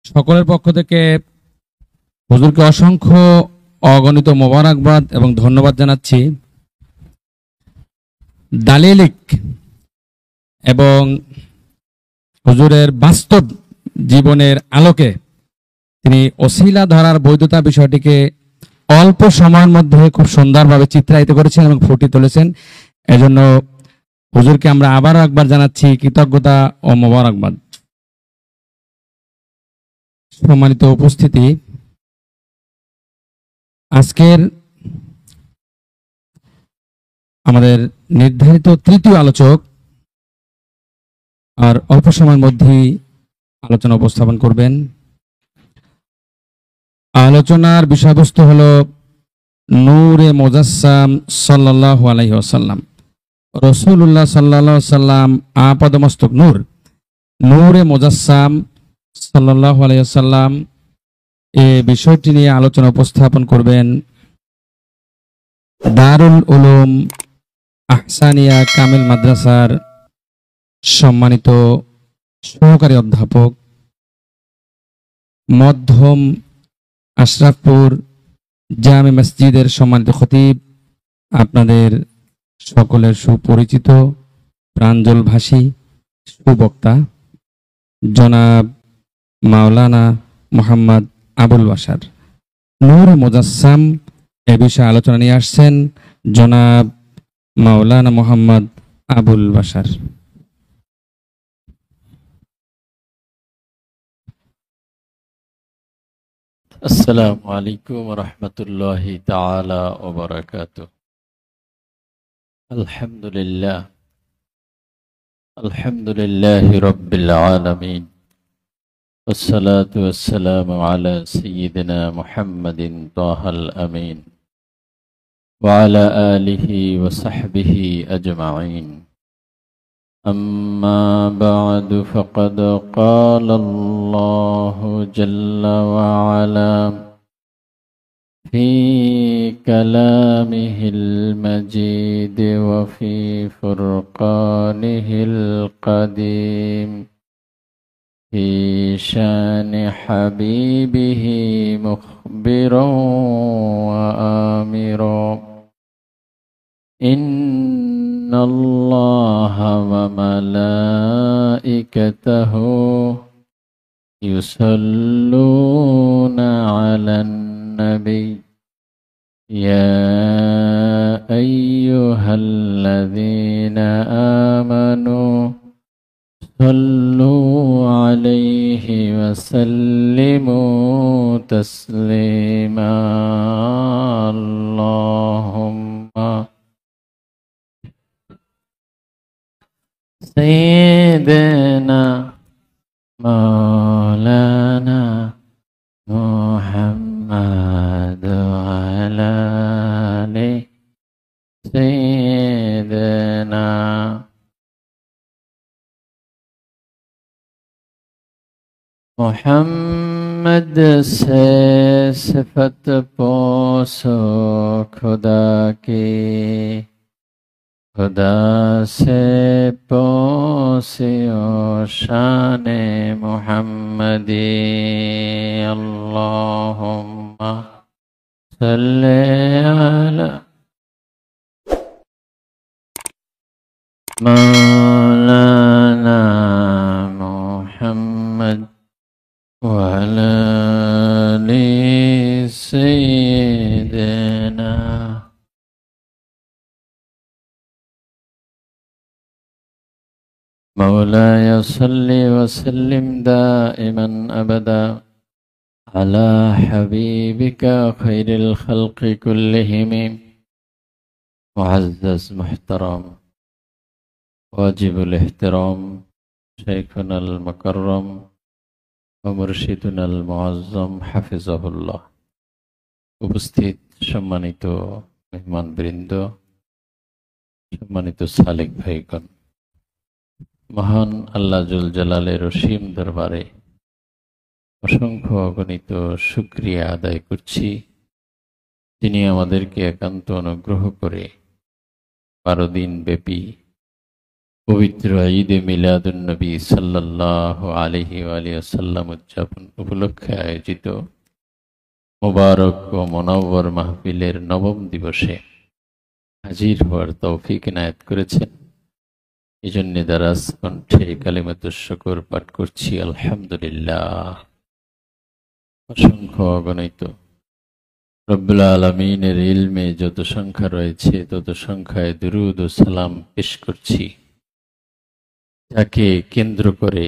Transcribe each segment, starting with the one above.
সকলের পক্ষ থেকে হুজুরকে অসংখ্য অগণিত মোবারকবাদ এবং ধন্যবাদ জানাচ্ছি। দালিলিক এবং হুজুরের বাস্তব জীবনের আলোকে তিনি ওসিলা ধরার বৈধতা বিষয়টিকে অল্প সময়ের মধ্যে খুব সুন্দরভাবে চিত্রায়িত করেছেন এবং ফুটিয়ে তুলেছেন। এজন্য হুজুরকে আমরা আবারও একবার জানাচ্ছি কৃতজ্ঞতা ও মোবারকবাদ। সম্মানিত উপস্থিতি, আজকের আমাদের নির্ধারিত তৃতীয় আলোচক আর অল্প সময়ের মধ্যেই আলোচনা উপস্থাপন করবেন। আলোচনার বিষয়বস্তু হলো নূরে মুজাসসাম সাল্লাল্লাহু আলাইহি ওয়াসাল্লাম। রাসূলুল্লাহ সাল্লাল্লাহু আলাইহি ওয়াসাল্লাম আপাদমস্তক নূর, নূরে মুজাসসাম সাল্লাল্লাহু আলাইহি ওয়াসাল্লাম এই বিষয়টি নিয়ে আলোচনা উপস্থাপন করবেন দারুল উলুম আহসানিয়া কামিল মাদ্রাসার সম্মানিত সহকারী অধ্যাপক, মধ্যম আশরাফপুর জামে মসজিদের সম্মানিত খতিব, আপনাদের সকলের সুপরিচিত প্রাঞ্জল ভাষী সুবক্তা জনাব মাওলানা মোহাম্মদ আবুল বাশার। নূরে মুজাসসাম এ বিষয়ে আলোচনা নিয়ে আসছেন জনাব মাওলানা মোহাম্মদ আবুল বাশার। আসসালামু আলাইকুম ওয়া রাহমাতুল্লাহি তাআলা ওয়া বারাকাতুহু। আলহামদুলিল্লাহি রাব্বিল আলামিন, ওয়াসসালাতু ওয়াসসালামু আলা সাইয়্যিদিনা মুহাম্মাদিন তাহাল আমিন ওয়া আলা আলিহি ওয়া সাহবিহি আজমাইন। أما بعد فقد قال الله جل وعلا في كلامه المجيد وفي فرقانه القديم في شان حبيبه مخبرا وآمرا إن الله وملائكته يصلون على النبي يا أيها الذين آمنوا صلوا عليه وسلموا تسليما اللهم سيدنا مولانا محمد وعلى آله سيدنا محمد से सिफत पोसो खुदा की, खुदा से पोसियो शान मुहम्मदी। अल्लाहुम्मा सल्ले अला मौलाना मुहम्मद व अला आलि सय्यिदिना। مولاي صل وسلم دائما أبدا على حبيبك خير الخلق كلهم. معزز محترم واجب الاحترام شيخنا المكرم ومرشدنا المعظم حفظه الله। উপস্থিত সম্মানিত মেহমানবৃন্দ, সম্মানিত সালেক ভাইগণ, মহান আল্লাহ জুল জালালের অসীম দরবারে অসংখ্য অগণিত শুকরিয়া আদায় করছি, যিনি আমাদেরকে একান্ত অনুগ্রহ করে 12 দিন ব্যাপী পবিত্র ঈদে মিলাদুন নবী সাল্লাল্লাহু আলাইহি ওয়াসাল্লাম উদযাপন উপলক্ষে আয়োজিত মুবারক ও মুনাওয়ার মাহফিলের নবম দিবসে হাজির হওয়ার তৌফিক ইনায়েত করেছেন। এই জন্য দারাজ কণ্ঠে কালিমাতুশ শুকর পাঠ করছি আলহামদুলিল্লাহ। অসংখ্য অগণিত রব্বুল আলামিনের ইলমে যত সংখ্যা রয়েছে তত সংখ্যায় দুরূদ ও সালাম পেশ করছি, যাকে কেন্দ্র করে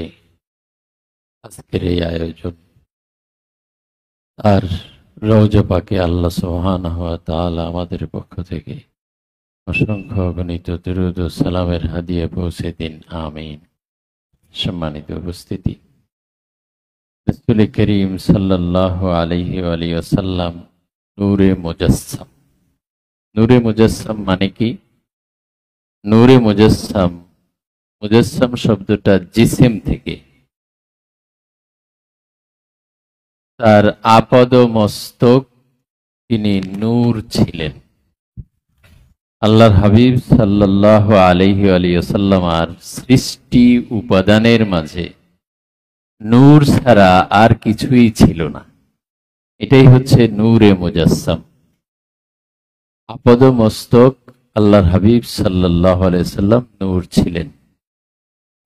আজকের এই আয়োজন। আর রওজা পাকে আল্লাহ সুবহানাহু ওয়া তাআলা আমাদের পক্ষ থেকে অসংখ্য অগণিত দুরূদ ও সালামের হাদিয়া পৌঁছে দিন, আমিন। সম্মানিত উপস্থিতি, রাসূল করিম সাল্লাল্লাহু আলাইহি ওয়াসাল্লাম নূরে মুজাসসাম। নূরে মুজাসসাম মানে কি? নূরে মুজাসসাম, মুজাসসাম শব্দটা জিসিম থেকে, তার আপাদ মস্তক তিনি নূর ছিলেন। আল্লাহর হাবিব সাল্লাল্লাহু আলাইহি ওয়াসাল্লাম আর সৃষ্টি উপাদানের মাঝে নূর ছাড়া আর কিছুই ছিল না। এটাই হচ্ছে নূরে মুজাসসাম। আপাদ মস্তক আল্লাহর হাবিব সাল্লাল্লাহু আলাইহি ওয়াসাল্লাম নূর ছিলেন।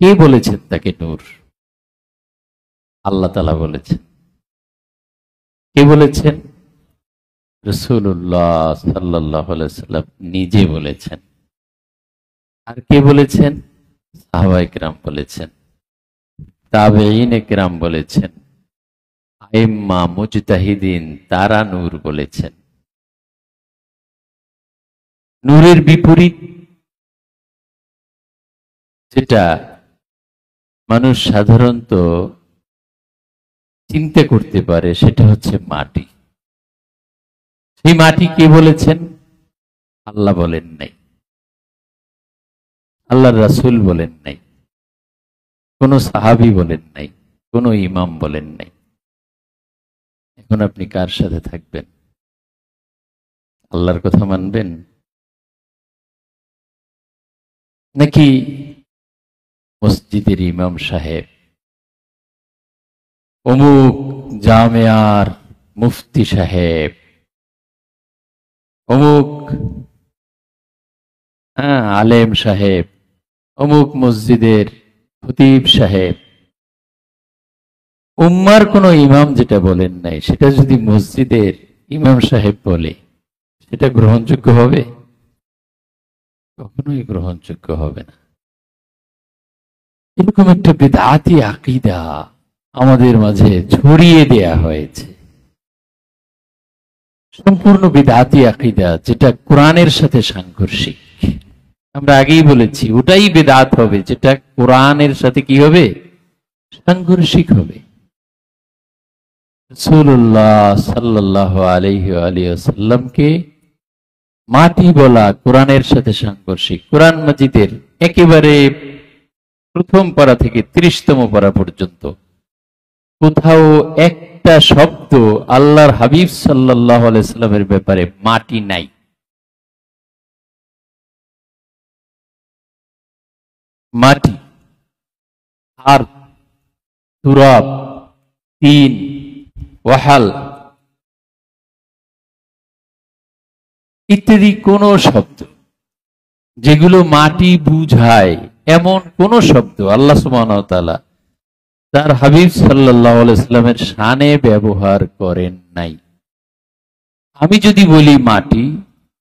কে বলেছেন তাকে নূর? আল্লাহ তাআলা বলেছেন। কে বলেছেন? রাসূলুল্লাহ সাল্লাল্লাহু আলাইহি ওয়াসাল্লাম নিজে বলেছেন। আর কে বলেছেন? সাহাবায়ে কেরাম বলেছেন, তাবেঈনে কেরাম বলেছেন, আইম্মা মুজতাহিদিন তারা নূর বলেছেন। নূরের বিপরীত যেটা মানুষ সাধারণত চিন্তা করতে পারে সেটা হচ্ছে মাটি। সেই মাটি কে বলেছেন? আল্লাহ বলেন নাই, আল্লাহর রাসূল বলেন নাই, কোন সাহাবী বলেন নাই, কোন ইমাম বলেন নাই। এখন আপনি কার সাথে থাকবেন? আল্লাহর কথা মানবেন নাকি মসজিদের ইমাম সাহেব, অমুক জামিয়ার মুফতি সাহেব, অমুক আলেম সাহেব, অমুক মসজিদের খতিব সাহেব? উম্মার কোন ইমাম যেটা বলেন নাই সেটা যদি মসজিদের ইমাম সাহেব বলে, সেটা গ্রহণযোগ্য হবে? কখনোই গ্রহণযোগ্য হবে না। এরকম একটা বিদআতি আকীদা আমাদের মাঝে ছড়িয়ে দেয়া হয়েছে, সম্পূর্ণ বিদআতি আকীদা, যেটা কোরআনের সাথে সাংঘর্ষিক। আমরা আগেই বলেছি ওটাই বিদআত হবে যেটা কোরআনের সাথে কি হবে? সাংঘর্ষিক হবে। রাসূলুল্লাহ সাল্লাল্লাহু আলাইহি ওয়াসাল্লামকে মাটি বলা কোরআনের সাথে সাংঘর্ষিক। কোরআন মাজিদের একেবারে প্রথম পারা থেকে ৩০তম পারা পর্যন্ত কোথাও একটা শব্দ আল্লাহর হাবিব সাল্লাল্লাহু আলাইহি সাল্লামের ব্যাপারে মাটি নাই। মাটি, আর তুরাব, তিন, ওয়াহাল ইত্যাদি কোন শব্দ যেগুলো মাটি বুঝায় এমন কোন শব্দ আল্লাহ সুবহানাহু ওয়া তাআলা তার হাবিব সাল্লাল্লাহু আলাইহি সাল্লামের শানে ব্যবহার করেন নাই। আমি যদি বলি মাটি,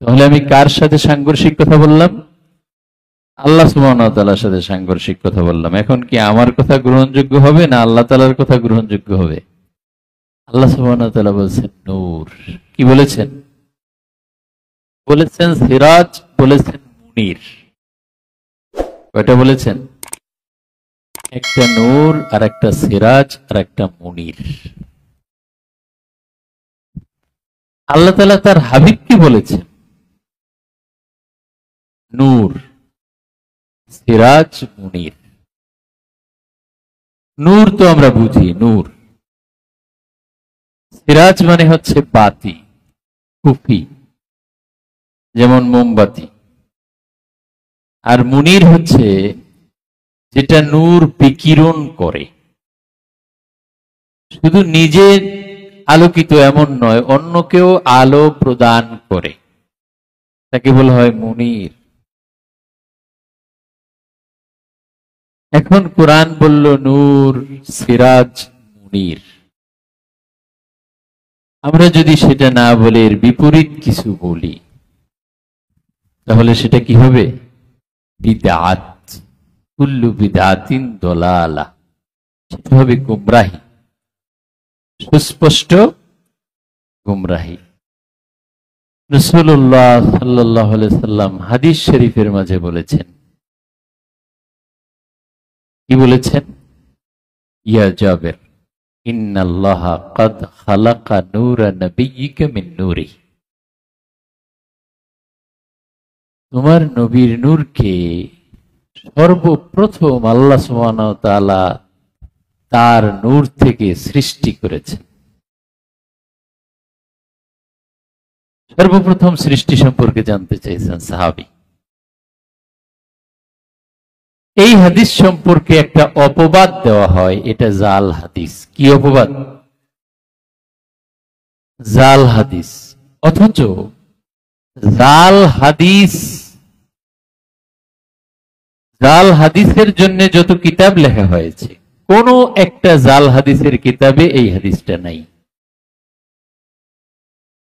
তাহলে আমি কার সাথে সাংঘর্ষিক কথা বললাম? আল্লাহ সুবহানাহু ওয়া তাআলার সাথে সাংঘর্ষিক কথা বললাম। এখন কি আমার কথা গ্রহণযোগ্য হবে না আল্লাহ তাআলার কথা গ্রহণযোগ্য হবে? আল্লাহ সুবহানাহু ওয়া তাআলা বলেছেন নূর। কি বলেছেন? বলেছেন সিরাজ, বলেছেন মুনির। কয়টা বলেছেন? একটা নূর, আর একটা সিরাজ, আর একটা মুনির। আল্লাহ তাআলা তার হাবিবকে বলেছেন নূর, সিরাজ, মুনির। নূর তো আমরা বুঝি, নূর। সিরাজ মানে হচ্ছে বাতি, কুফি, যেমন মোমবাতি। আর মুনির হচ্ছে যেটা নূর বিকিরণ করে, শুধু নিজে আলোকিত এমন নয়, অন্যকেও আলো প্রদান করে, তাকে বলা হয় মুনির। এখন কোরআন বলল নূর, সিরাজ, মুনির। আমরা যদি সেটা না বলে এর বিপরীত কিছু বলি, তাহলে সেটা কি হবে? বিদআত। কুল্লু বিদআতিন দলালা, সেটা হবে গুমরাহি, সুস্পষ্ট গুমরাহি। রাসূলুল্লাহ সাল্লাল্লাহু আলাইহি সাল্লাম হাদিস শরীফের মাঝে বলেছেন, কি বলেছেন? ইয়া জাবের, ইন্নাল্লাহা ক্বাদ খালাকা নূরা নাবিয়্যিকা মিন নূরি। তোমার নবীর নূরকে সর্বপ্রথম আল্লাহ সুবহানাহু ওয়া তাআলা তার নূর থেকে সৃষ্টি করেছেন। সর্বপ্রথম সৃষ্টি সম্পর্কে জানতে চাইছেন সাহাবী। এই হাদিস সম্পর্কে একটা অপবাদ দেওয়া হয়, এটা জাল হাদিস। কি অপবাদ? জাল হাদিস। অথচ জাল হাদিসের জন্য যত কিতাব লেখা হয়েছে, কোন একটা জাল হাদিসের কিতাবে এই হাদিসটা নাই।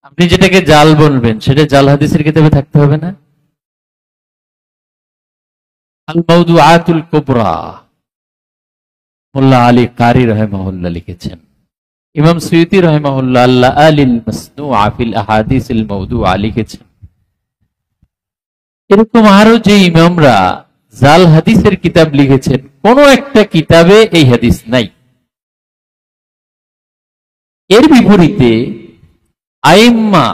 আপনি যেটাকে জাল বলবেন সেটা জাল হাদিসের কিতাবে থাকতে হবে না? আল মাওদুআতুল কুবরা মোল্লা আলী কারি রাহিমাহুল্লাহ লিখেছেন। ইমাম সুয়ুতী রাহিমাহুল্লাহ আল্লাহ আলিল মাসনুআ ফিল আহাদিসিল মাওদুআ লিখেছেন। এরকম আরো যে ইমামরা জাল হাদিসের কিতাব লিখেছেন, কোন একটা কিতাবে এই হাদিস নাই। এর বিপরীতে আইম্মা,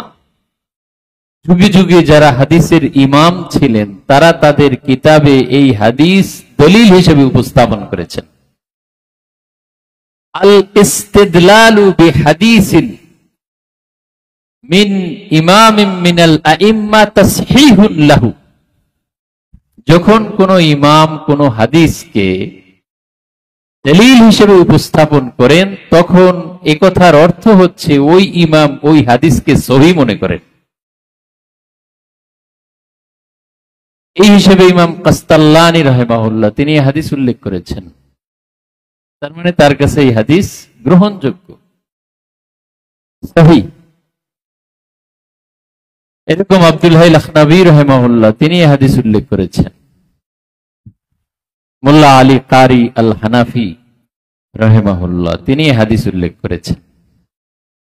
যুগে যুগে যারা হাদিসের ইমাম ছিলেন, তারা তাদের কিতাবে এই হাদিস দলিল হিসেবে উপস্থাপন করেছেন। আল ইস্তিদলালু বিহাদিসিন মিন ইমামিন মিনাল আইম্মা তাসহিহুন লাহু। যখন কোন ইমাম কোন হাদিসকে দলিল হিসেবে উপস্থাপন করেন, তখন একথার অর্থ হচ্ছে ওই ইমাম ওই হাদিসকে সহিহ মনে করেন। এই হিসেবে ইমাম কাস্তাল্লানী রাহিমাহুল্লাহ তিনি এই হাদিস উল্লেখ করেছেন। তার মানে তার কাছে এই হাদিস গ্রহণযোগ্য, সহিহ। এরকম আব্দুল হাই লাখনাবী রাহিমাহুল্লাহ তিনি এই হাদিস উল্লেখ করেছেন। মোল্লা আলী কারি আল হানাফি রাহিমাহুল্লাহ তিনি এই হাদিস উল্লেখ করেছেন,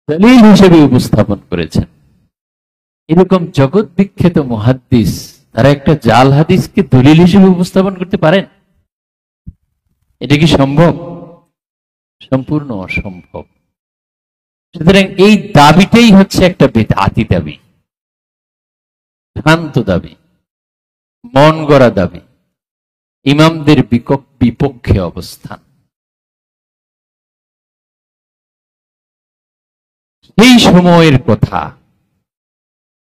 দলিল হিসেবে উপস্থাপন করেছেন। এরকম জগৎ বিখ্যাত মুহাদ্দিস তারা একটা জাল হাদিসকে দলিল হিসেবে উপস্থাপন করতে পারেন? এটা কি সম্ভব? সম্পূর্ণ অসম্ভব। সুতরাং এই দাবিটাই হচ্ছে একটা বিদআতি দাবি, ভ্রান্ত দাবি, মন গড়া দাবি, ইমামদের বিপক্ষে অবস্থান। সেই সময়ের কথা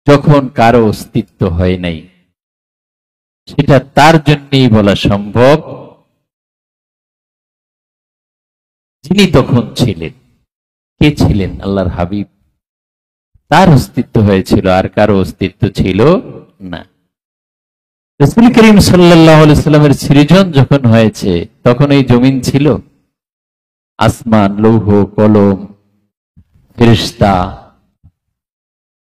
যখন কারো অস্তিত্ব হয় নাই, সেটা তার জন্যই বলা সম্ভব যিনি তখন ছিলেন। কে ছিলেন? আল্লাহর হাবিব। তার অস্তিত্ব হয়েছিল, আর কারো অস্তিত্ব ছিল না। রাসূল করিম সাল্লাল্লাহু আলাইহি সাল্লামের সৃজন যখন হয়েছে, তখন এই জমিন ছিল? আসমান, লৌহ কলম, ফেরেশতা,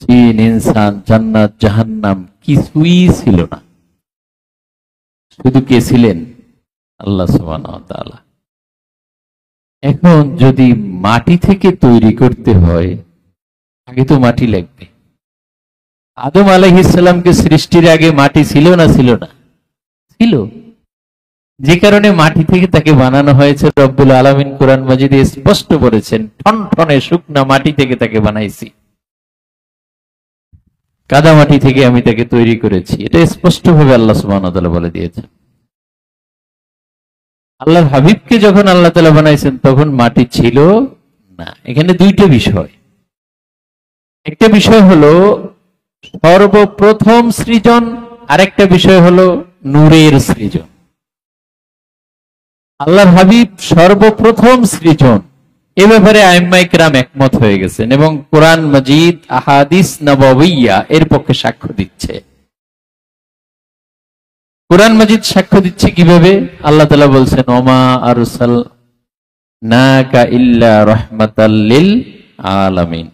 জিন, ইনসান, জান্নাত, জাহান্নাম কিছুই ছিল না। শুধু কে ছিলেন? আল্লাহ সুবহানাহু ওয়া তাআলা। এখন যদি মাটি থেকে তৈরি করতে হয়, আগে তো মাটি লাগবে। আদম আলাইহিস সালামকে সৃষ্টির আগে মাটি ছিল না? ছিল না? ছিল। যে কারণে মাটি থেকে তাকে বানানো হয়েছে। রব্বুল আলামিন কোরআন মাজিদে স্পষ্ট বলেছেন, ঠনঠনে শুকনা মাটি থেকে তাকে বানাইছি, কাদা মাটি থেকে আমি তাকে তৈরি করেছি। এটা স্পষ্ট ভাবে আল্লাহ সুবহানাহু ওয়া তাআলা বলে দিয়েছেন। আল্লাহর হাবিবকে যখন আল্লাহ তাআলা বানাইছেন, তখন মাটি ছিল না। এখানে দুইটা বিষয়। একটা বিষয় হলো সর্বপ্রথম সৃজন, আরেকটা বিষয় হলো নূরের সৃজন। আল্লাহর হাবিব সর্বপ্রথম সৃজন, এ ব্যাপারে আইম্মায়ে কেরাম একমত হয়ে গেছেন এবং কোরআন মাজিদ, আহাদিস নবওয়িয়া এর পক্ষে সাক্ষ্য দিচ্ছে। কোরআন মাজিদ সাক্ষ্য দিচ্ছে কিভাবে? আল্লাহ তাআলা বলছেন, ওমা আরসালনাকা ইল্লা রাহমাতাল লিল আলামিন,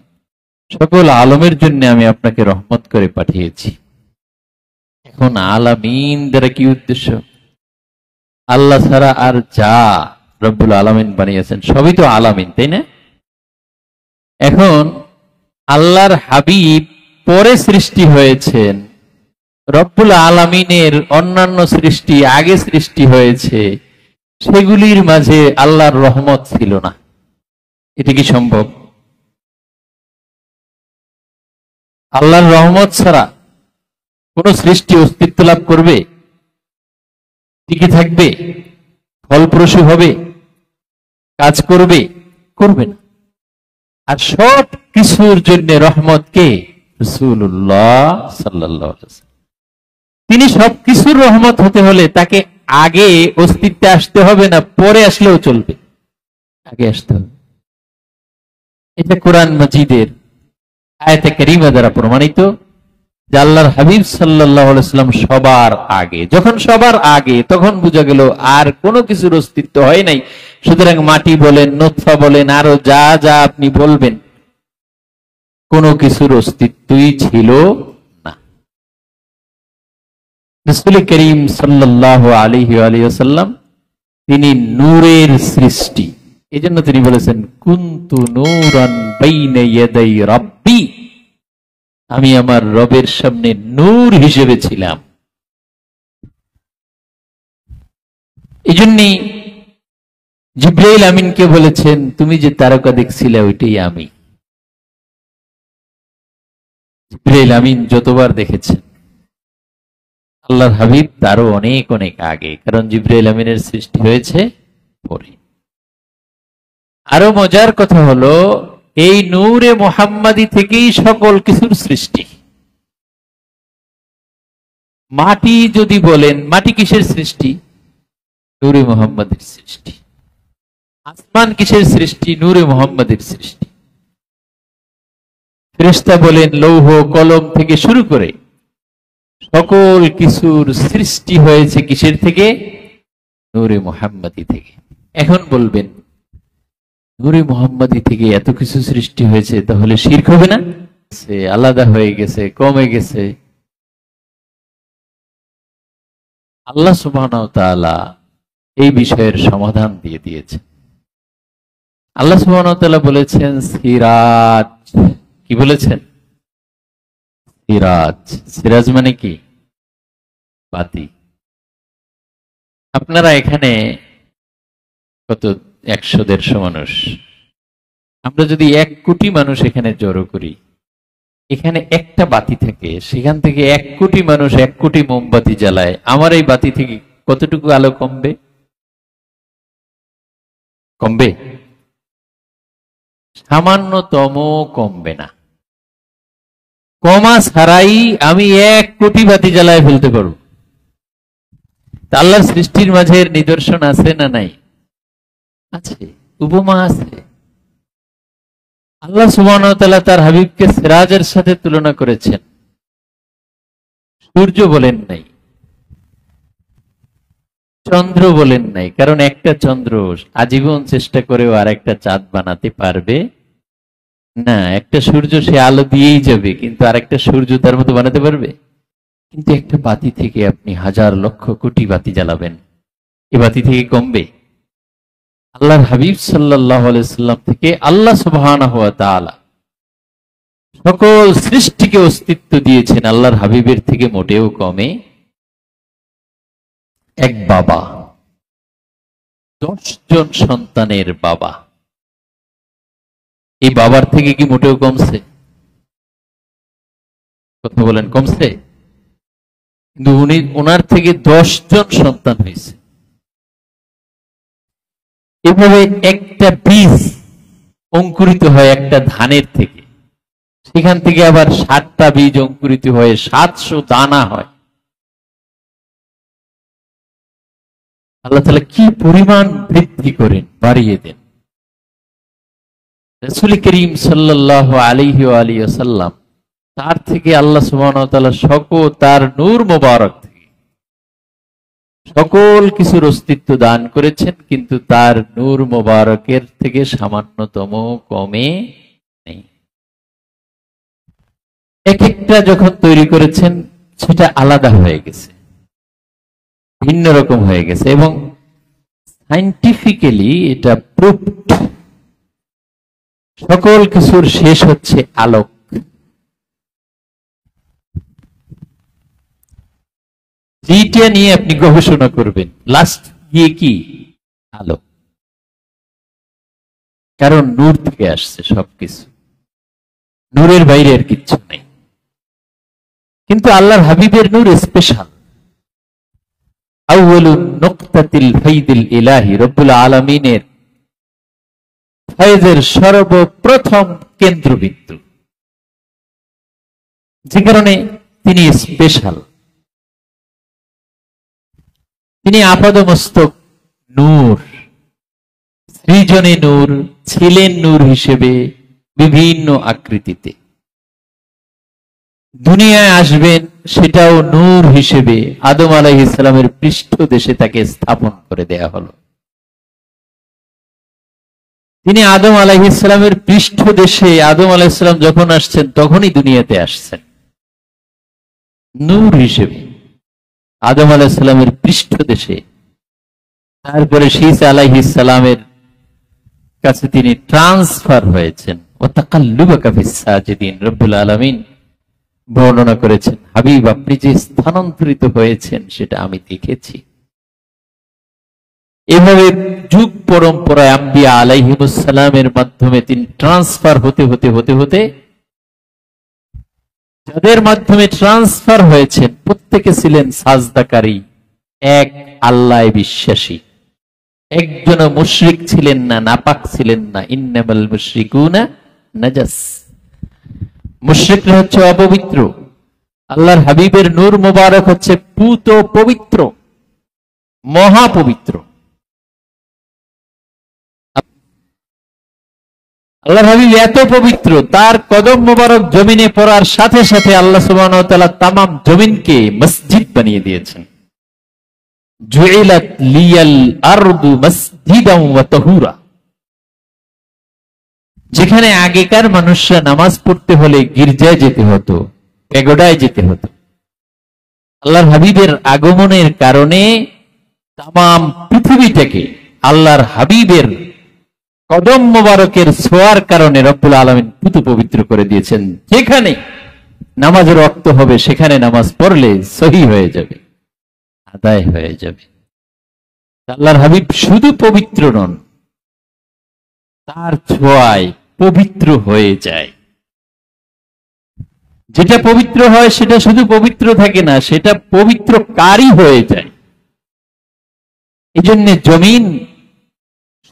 সকল আলমের জন্য আমি আপনাকে রহমত করে পাঠিয়েছি। এখন আলামিন দ্বারা কি উদ্দেশ্য? আল্লাহ ছাড়া আর যা রব্বুল আলামিন বানিয়েছেন সবই তো আলামিন, তাই না? এখন আল্লাহর হাবিব পরে সৃষ্টি হয়েছেন, রব্বুল আলামিনের অন্যান্য সৃষ্টি আগে সৃষ্টি হয়েছে, সেগুলির মাঝে আল্লাহর রহমত ছিল না। এটা কি সম্ভব? আল্লাহর রহমত ছাড়া কোন সৃষ্টি অস্তিত্ব লাভ করবে, টিকে থাকবে, ফলপ্রসূ হবে, কাজ করবে? করবে না। আর সব কিছুর জন্য রহমত কে? রাসূলুল্লাহ সাল্লাল্লাহু আলাইহি ওয়াসাল্লাম। তিনি সবকিছুর রহমত হতে হলে তাকে আগে অস্তিত্বে আসতে হবে না, পরে আসলেও চলবে, আগে আসতে হবে। এটা কোরআন মাজিদের আয়াতে কারিমা দ্বারা প্রমাণিত যে আল্লাহর হাবিব সাল্লাল্লাহু আলাইহি ওয়াসাল্লাম সবার আগে। যখন সবার আগে, তখন বোঝা গেল আর কোনো কিছুর অস্তিত্ব হয় নাই। সুতরাং মাটি বলেন, নূতফা বলেন, আরো যা যা আপনি বলবেন, কোনো কিছুর অস্তিত্বই ছিল না। রাসূল করিম সাল্লাল্লাহু আলাইহি ওয়াসাল্লাম তিনি নূরের সৃষ্টি। এজন্য তিনি বলেছেন, কুনতু নূরান বাইনা ইয়াদাই রাব্বি, আমি আমার রবের সামনে নূর হিসেবে ছিলাম। এজন্যই জিবরাইল আমিনকে বলেছেন, তুমি যে তারকা দেখছিলে ওইটাই আমি। জিবরাইল আমিন যতবার দেখেছেন, আল্লাহর হাবিব তারও অনেক অনেক আগে, কারণ জিবরাইল আমিনের সৃষ্টি হয়েছে পরে। আরো মজার কথা হলো, এই নূরে মুহাম্মাদি থেকেই সকল কিছুর সৃষ্টি। মাটি যদি বলেন, মাটি কিসের সৃষ্টি? নূরে মুহাম্মাদের সৃষ্টি। আসমান কিসের সৃষ্টি? নূরে মুহাম্মাদের সৃষ্টি। ফেরেশতা বলেন, লৌহ কলম থেকে শুরু করে সকল কিছুর সৃষ্টি হয়েছে কিসের থেকে? নূরে মুহাম্মাদি থেকে। এখন বলবেন, নূরে মুহাম্মাদি থেকে এত কিছু সৃষ্টি হয়েছে, তাহলে শিরক হবে না? সে আলাদা হয়ে গেছে, কমে গেছে। আল্লাহ সুবহানাহু ওয়া তাআলা এই বিষয়ের সমাধান দিয়ে দিয়েছে। আল্লাহ সুবহানাহু ওয়া তাআলা বলেছেন সিরাজ। কি বলেছেন? সিরাজ। সিরাজ মানে কি? বাতি। আপনারা এখানে কত 100-150 মানুষ, আমরা যদি 1 কোটি মানুষ এখানে জড়ো করি, এখানে একটা বাতি থাকে, সেখান থেকে 1 কোটি মানুষ 1 কোটি মোমবাতি জ্বালায়, আমার এই বাতি থেকে কতটুকু আলো কমবে? কমবে? সামান্যতম কমবে না। কমা ছাড়াই আমি 1 কোটি বাতি জ্বালায় ফেলতে পারবো। আল্লাহর সৃষ্টির মাঝের নিদর্শন আছে না নাই? আছে, উপমা আছে। আল্লাহ সুবহানাহু ওয়া তাআলা তার হাবিবকে সিরাজের সাথে তুলনা করেছেন। সূর্য বলেন নাই, চন্দ্র বলেন নাই, কারণ একটা চন্দ্র আজীবন চেষ্টা করেও আর একটা চাঁদ বানাতে পারবে না। একটা সূর্য সে আলো দিয়েই যাবে, কিন্তু আর একটা সূর্য তার মতো বানাতে পারবে? কিন্তু একটা বাতি থেকে আপনি হাজার লক্ষ কোটি বাতি জ্বালাবেন, এ বাতি থেকে কমবে? আল্লাহর হাবিব সাল্লাল্লাহু আলাইহি ওয়াসাল্লাম থেকে আল্লাহ সুবহানাহু ওয়া তাআলা সকল সৃষ্টিকে অস্তিত্ব দিয়েছেন, আল্লাহর হাবিবের থেকে মোটেও কমে। এক বাবা 10 জন সন্তানের বাবা, এই বাবার থেকে কি মোটেও কমছে? কথা বলেন, কমছে? কিন্তু ওনার থেকে 10 জন সন্তান হয়েছে। এভাবে একটা বীজ অঙ্কুরিত হয় একটা ধানের থেকে, সেখান থেকে আবার 7টা বীজ অঙ্কুরিত হয়ে 700 দানা হয়। আল্লাহ তাআলা কি পরিমাণ বৃদ্ধি করেন, বাড়িয়ে দেন। রাসূল করিম সাল্লাল্লাহু আলাইহি ওয়া আলিহি ওয়াসাল্লাম, তার থেকে আল্লাহ সুবহানাহু ওয়া তাআলা সকল তার নূর মোবারক থেকে সকল কিছুর অস্তিত্ব দান করেছেন, কিন্তু তার নূর মোবারকের থেকে সামান্যতম কমে নেই। এক একটা যখন তৈরি করেছেন সেটা আলাদা হয়ে গেছে, ভিন্ন রকম হয়ে গেছে, এবং সায়েন্টিফিক্যালি এটা প্রুভড। সকল কিছুর শেষ হচ্ছে আলোক। যেটা নিয়ে আপনি গবেষণা করবেন লাস্ট গিয়ে কি? আলো। কারণ নূর থেকে আসছে সবকিছু, নূরের বাইরে আর কিচ্ছু নেই। কিন্তু আল্লাহর হাবিবের নূর স্পেশাল। আউয়ালু নুকতাতিল ফাইদিল ইলাহি, রব্বুল আলামিনের ফয়েজের সর্বপ্রথম কেন্দ্রবিন্দু, যে কারণে তিনি স্পেশাল। তিনি আপাদমস্তক নূর, সৃজনে নূর, ছিলেন নূর হিসেবে বিভিন্ন আকৃতিতে, দুনিয়ায় আসবেন সেটাও নূর হিসেবে। আদম আলাইহিস সালামের পৃষ্ঠদেশে তাকে স্থাপন করে দেয়া হলো। তিনি আদম আলাইহিস সালামের পৃষ্ঠদেশে, আদম আলাইহিস সালাম যখন আসছেন তখনই দুনিয়াতে আসছেন নূর হিসেবে, আদম আলাইহিস সালামের পৃষ্ঠদেশে। তারপরে শীস আলাইহিস সালামের কাছে তিনি ট্রান্সফার হয়েছেন। ওয়া তাকাল্লুবাকা ফিস সাজিদিন, রব্বুল আলামিন বর্ণনা করেছেন, হাবিব আপনি যে স্থানান্তরিত হয়েছেন সেটা আমি দেখেছি। এভাবে যুগ পরম্পরায় আম্বিয়া আলাইহিমুস সালামের মাধ্যমে তিনি ট্রান্সফার হতে হতে হতে হতে যাদের মাধ্যমে ট্রান্সফার হয়েছেন প্রত্যেকে ছিলেন সাজদাকারী, এক আল্লাহ বিশ্বাসী। একজন মুশরিক ছিলেন না, নাপাক ছিলেন না। ইন্নামাল মুশরিকুনা নাজাস, মুশরিকরা হচ্ছে অপবিত্র। আল্লাহর হাবিবের নূর মোবারক হচ্ছে পুত পবিত্র, মহাপবিত্র। আল্লাহর হাবিব এত পবিত্র, তার কদম মোবারক জমিনে পড়ার সাথে সাথে আল্লাহ সুবহানাহু ওয়া তাআলা তামাম জমিনকে মসজিদ বানিয়ে দিয়েছেন। জুইলাত লিয়াল আরদু মাসজিদান ওয়া তাহুরা। যেখানে আগেকার মানুষরা নামাজ পড়তে হলে গির্জায় যেতে হতো, প্যাগোডায় যেতে হতো, আল্লাহর হাবিবের আগমনের কারণে তামাম পৃথিবীটাকে আল্লাহর হাবিবের কদম মোবারকের ছোঁয়ার কারণে রব্বুল আলামিন পুত পবিত্র করে দিয়েছেন। যেখানে নামাজের ওয়াক্ত হবে সেখানে নামাজ পড়লে সহি হয়ে যাবে, আদায় হয়ে যাবে। আল্লাহর হাবিব শুধু পবিত্র নন, তার ছোঁয়ায় পবিত্র হয়ে যায়। যেটা পবিত্র হয় সেটা শুধু পবিত্র থাকে না, সেটা পবিত্রকারী হয়ে যায়। এই জন্য জমিন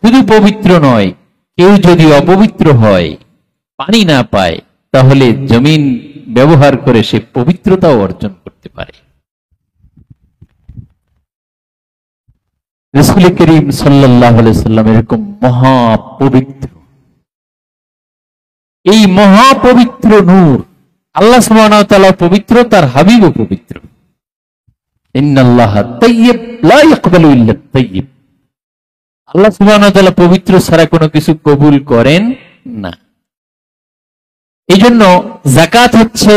শুধু পবিত্র নয়, কেউ যদি অপবিত্র হয়, পানি না পায়, তাহলে জমিন ব্যবহার করে সে পবিত্রতাও অর্জন করতে পারে। রাসূল করিম সাল্লাল্লাহু আলাইহি সাল্লাম এরকম মহাপবিত্র। এই মহাপবিত্র নূর, আল্লাহ সুবহানাহু ওয়া তাআলা পবিত্র, তার হাবিবও পবিত্র। ইন্নাল্লাহা তাইয়্যিব লা ইয়াকবালু ইল্লা তাইয়্যিব। আল্লাহ সুবহানাহু ওয়া তাআলা পবিত্র ছাড়া কোনো কিছু কবুল করেন না। এই জন্য যাকাত হচ্ছে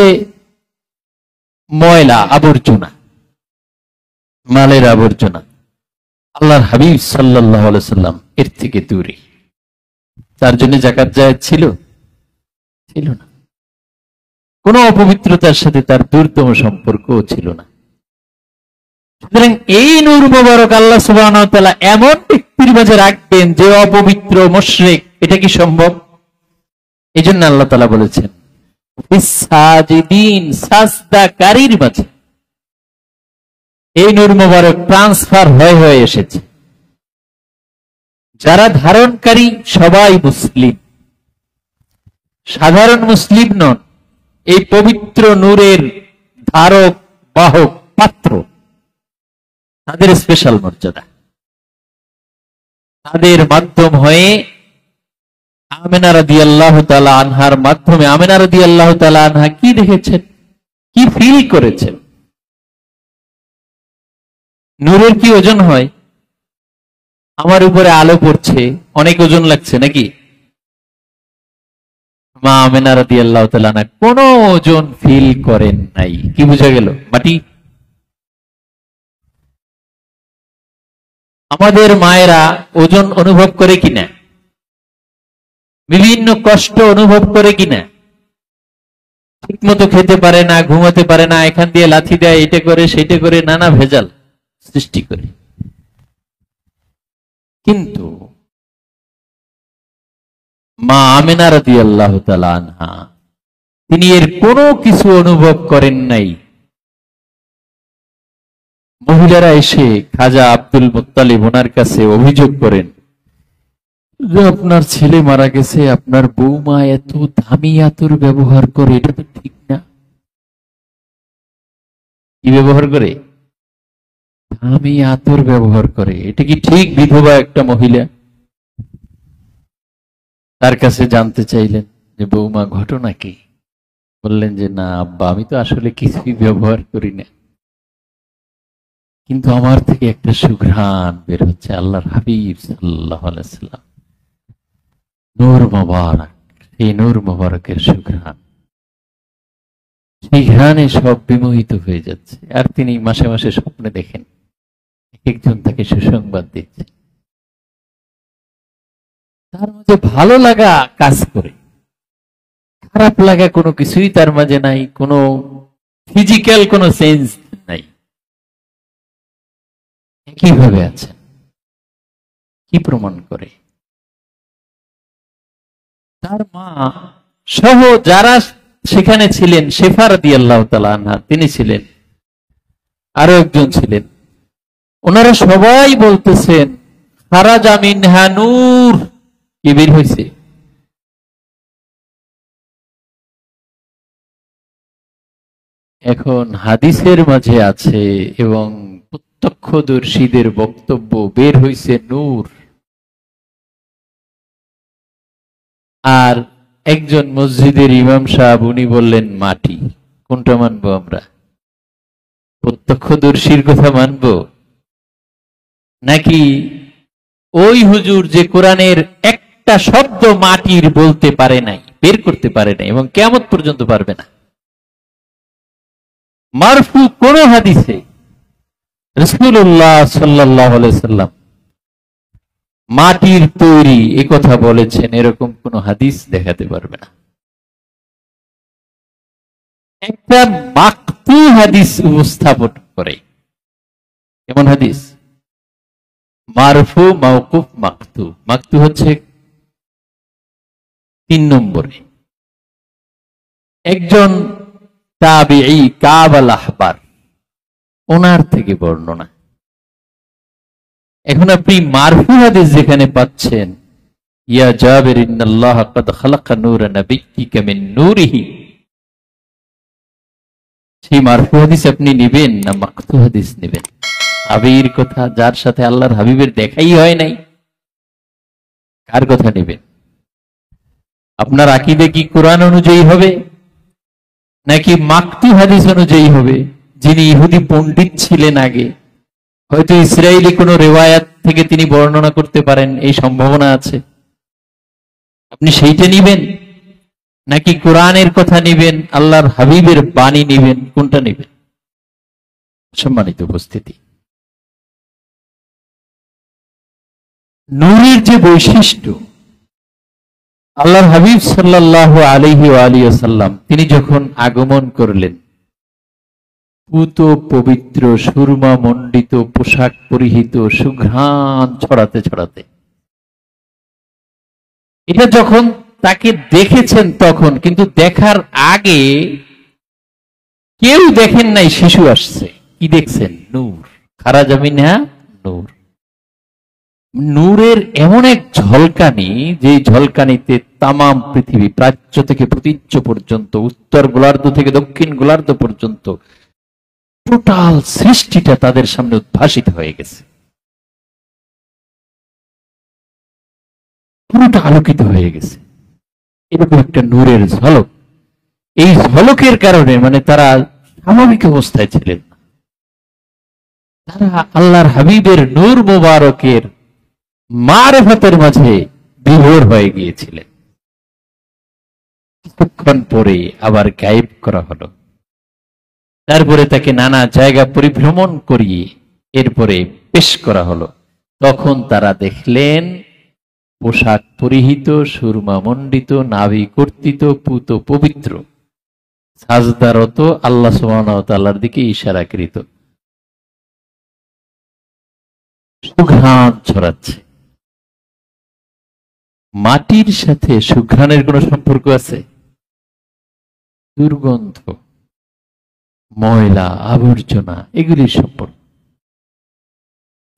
ময়লা, আবর্জনা, মালের আবর্জনা। আল্লাহর হাবিব সাল্লাল্লাহু আলাইহি সাল্লাম এর থেকে দূরে। তার জন্য যাকাত জায়েজ ছিল? ছিল না। কোন অপবিত্রতার সাথে তার দূরতম সম্পর্কও ছিল না। সুতরাং এই নূর মোবারক আল্লাহ সুবহানাহু ওয়া তাআলা এমন ব্যক্তির মাঝে রাখবেন যে অপবিত্র, মুশরিক। এটা কি সম্ভব? এই জন্য আল্লাহ তাআলা বলেছেন সাজিদিন, সাজদাকারীর মাঝে এই নূর মোবারক ট্রান্সফার হয়ে এসেছে। যারা ধারণকারী সবাই মুসলিম, সাধারণ মুসলিম নন। এই পবিত্র নূরের ধারক, বাহক, পাত্র, তাদের স্পেশাল মর্যাদা। তাদের মাধ্যম হয়ে আমেনা রাদিয়াল্লাহু তাআলা আনহার মাধ্যমে আমেনা রাদিয়াল্লাহু তাআলা আনহা কি দেখেছেন, কি ফিল করেছেন? নূরের কি ওজন হয়? আমার উপরে আলো পড়ছে, অনেক ওজন লাগছে নাকি? মা আমেনা রাদিয়াল্লাহু তাআলা আনহা কোনো ওজন ফিল করেন নাই। কি বোঝা গেল? মাটি। আমাদের মায়েরা ওজন অনুভব করে কিনা, বিভিন্ন কষ্ট অনুভব করে কিনা, ঠিক মতো খেতে পারে না, ঘুমাতে পারে না, এখান দিয়ে লাথি দেয়, এটা করে সেটা করে, নানা ভেজাল সৃষ্টি করে। কিন্তু মা আমেনা রাদিয়াল্লাহু তাআলা আনহা তিনি এর কোনো কিছু অনুভব করেন নাই। মহিলারা এসে খাজা আব্দুল মুত্তালিব ওনার কাছে অভিযোগ করেন যে আপনার ছেলে মারা গেছে, আপনার বৌমা এত দামি আতর ব্যবহার করে, এটা তো ঠিক না। কি ব্যবহার করে? দামি আতর ব্যবহার করে, এটা কি ঠিক? বিধবা একটা মহিলা তার কাছে জানতে চাইলেন যে বৌমা ঘটনা কি? বললেন যে না আব্বা, আমি তো আসলে কিছুই ব্যবহার করি না, কিন্তু আমার থেকে একটা সুঘ্রাণ বের হচ্ছে, আল্লাহর হাবিব সাল্লাল্লাহু আলাইহি ওয়াসাল্লাম নূর মোবারক, সেই নূর মোবারকের সুঘ্রাণ, সেই ঘ্রাণে সব বিমোহিত হয়ে যাচ্ছে। আর তিনি মাসে মাসে স্বপ্নে দেখেন একজন তাকে সুসংবাদ দিচ্ছে। তার মাঝে ভালো লাগা কাজ করে, খারাপ লাগা কোনো কিছুই তার মাঝে নাই, কোনো ফিজিক্যাল কোনো সেন্স নাই, কিভাবে আছেন? কি প্রমাণ করে? তার মা সহ যারা সেখানে ছিলেন, শেফা রাদিয়াল্লাহু তাআলা আনহা তিনি ছিলেন, আরো একজন ছিলেন, ওনারা সবাই বলতেছেন খারাজা মিনহা নূর, কি বের হয়েছে? এখন হাদিসের মাঝে আছে এবং প্রত্যক্ষদর্শীদের বক্তব্য, বের হয়েছে নূর। আর একজন মসজিদের ইমাম সাহেব উনি বললেন মাটি। কোনটা মানবো আমরা? প্রত্যক্ষদর্শীর কথা মানবো, নাকি ওই হুজুর যে কোরআনের একটা শব্দ মাটির বলতে পারে নাই, বের করতে পারে নাই এবং কিয়ামত পর্যন্ত পারবে না? মারফু কোন হাদিসে রাসূলুল্লাহ সাল্লাল্লাহু আলাইহি সাল্লাম মাটির তৈরি এ কথা বলেছেন এরকম কোন হাদিস দেখাতে পারবে না। একটা মাকতু হাদিস উপস্থাপন করে। কেমন হাদিস? মারফু, মাওকুফ, মাকতু। মাকতু হচ্ছে 3 নম্বরে। একজন তাবিঈ কাব আল আহবার, ওনার থেকে বর্ণনা। এখন আপনি মারফু হাদিস যেখানে পাচ্ছেন, ইয়া জাবির ইন্নাল্লাহ ক্বাদ খালাকা নূরা নাবিয়্যিকা মিন নূরিহি, সেই মারফু হাদিস আপনি নেবেন না মাকতু হাদিস নেবেন? তাবিঈর কথা, যার সাথে আল্লাহর হাবিবের দেখাই হয় নাই, কার কথা নেবেন? আপনার আকীদা কি কোরআন অনুযায়ী হবে নাকি মাকতু হাদিস অনুযায়ী হবে? যিনি ইহুদি পণ্ডিত ছিলেন আগে, হয়তো ইসরায়েলি কোনো রিওয়ায়াত থেকে তিনি বর্ণনা করতে পারেন, এই সম্ভাবনা আছে। আপনি সেইটা নিবেন নাকি কোরআনের কথা নিবেন, আল্লাহর হাবিবের বাণী নিবেন? কোনটা নিবেন? সম্মানিত উপস্থিতি, নূরের যে বৈশিষ্ট্য, আল্লাহর হাবিব সাল্লাল্লাহু আলাইহি ওয়া আলিহি ওয়াসাল্লাম তিনি যখন আগমন করলেন, পুত পবিত্র সুরমা মণ্ডিত পোশাক পরিহিত, সুঘ্রাণ ছড়াতে ছড়াতে, এটা যখন তাকে দেখেছেন তখন, কিন্তু দেখার আগে কেউ দেখেন নাই শিশু আসছে। কি দেখছেন? নূর। খারাজা মিনহা নূর। নূরের এমন এক ঝলকানি, যে ঝলকানিতে তামাম পৃথিবী, প্রাচ্য থেকে প্রতীচ্য পর্যন্ত, উত্তর গোলার্ধ থেকে দক্ষিণ গোলার্ধ পর্যন্ত টোটাল সৃষ্টিটা তাদের সামনে উদ্ভাসিত হয়ে গেছে। পুরোটা আলোকিত হয়ে গেছে, এরকম একটা নূরের ঝলক। এই ঝলকের কারণে মানে তারা স্বাভাবিক অবস্থায় ছিলেন না, তারা আল্লাহর হাবিবের নূর মোবারকের মারেফাতের মাঝে বিভোর হয়ে গিয়েছিলেন। কিছুক্ষণ পরে আবার গায়েব করা হলো, তারপরে তাকে নানা জায়গা পরিভ্রমণ করিয়ে এরপরে পেশ করা হলো। তখন তারা দেখলেন পোশাক পরিহিত, সুরমা মণ্ডিত, নাভি কর্তিত, পুত পবিত্র, সাজদারত, আল্লাহ সুবহানাহু ওয়া তাআলার দিকে ইশারাকৃত, সুঘ্রাণ ছড়াচ্ছে। মাটির সাথে সুঘ্রাণের কোন সম্পর্ক আছে? দুর্গন্ধ, ময়লা আবর্জনা এগুলির সম্পর্ক,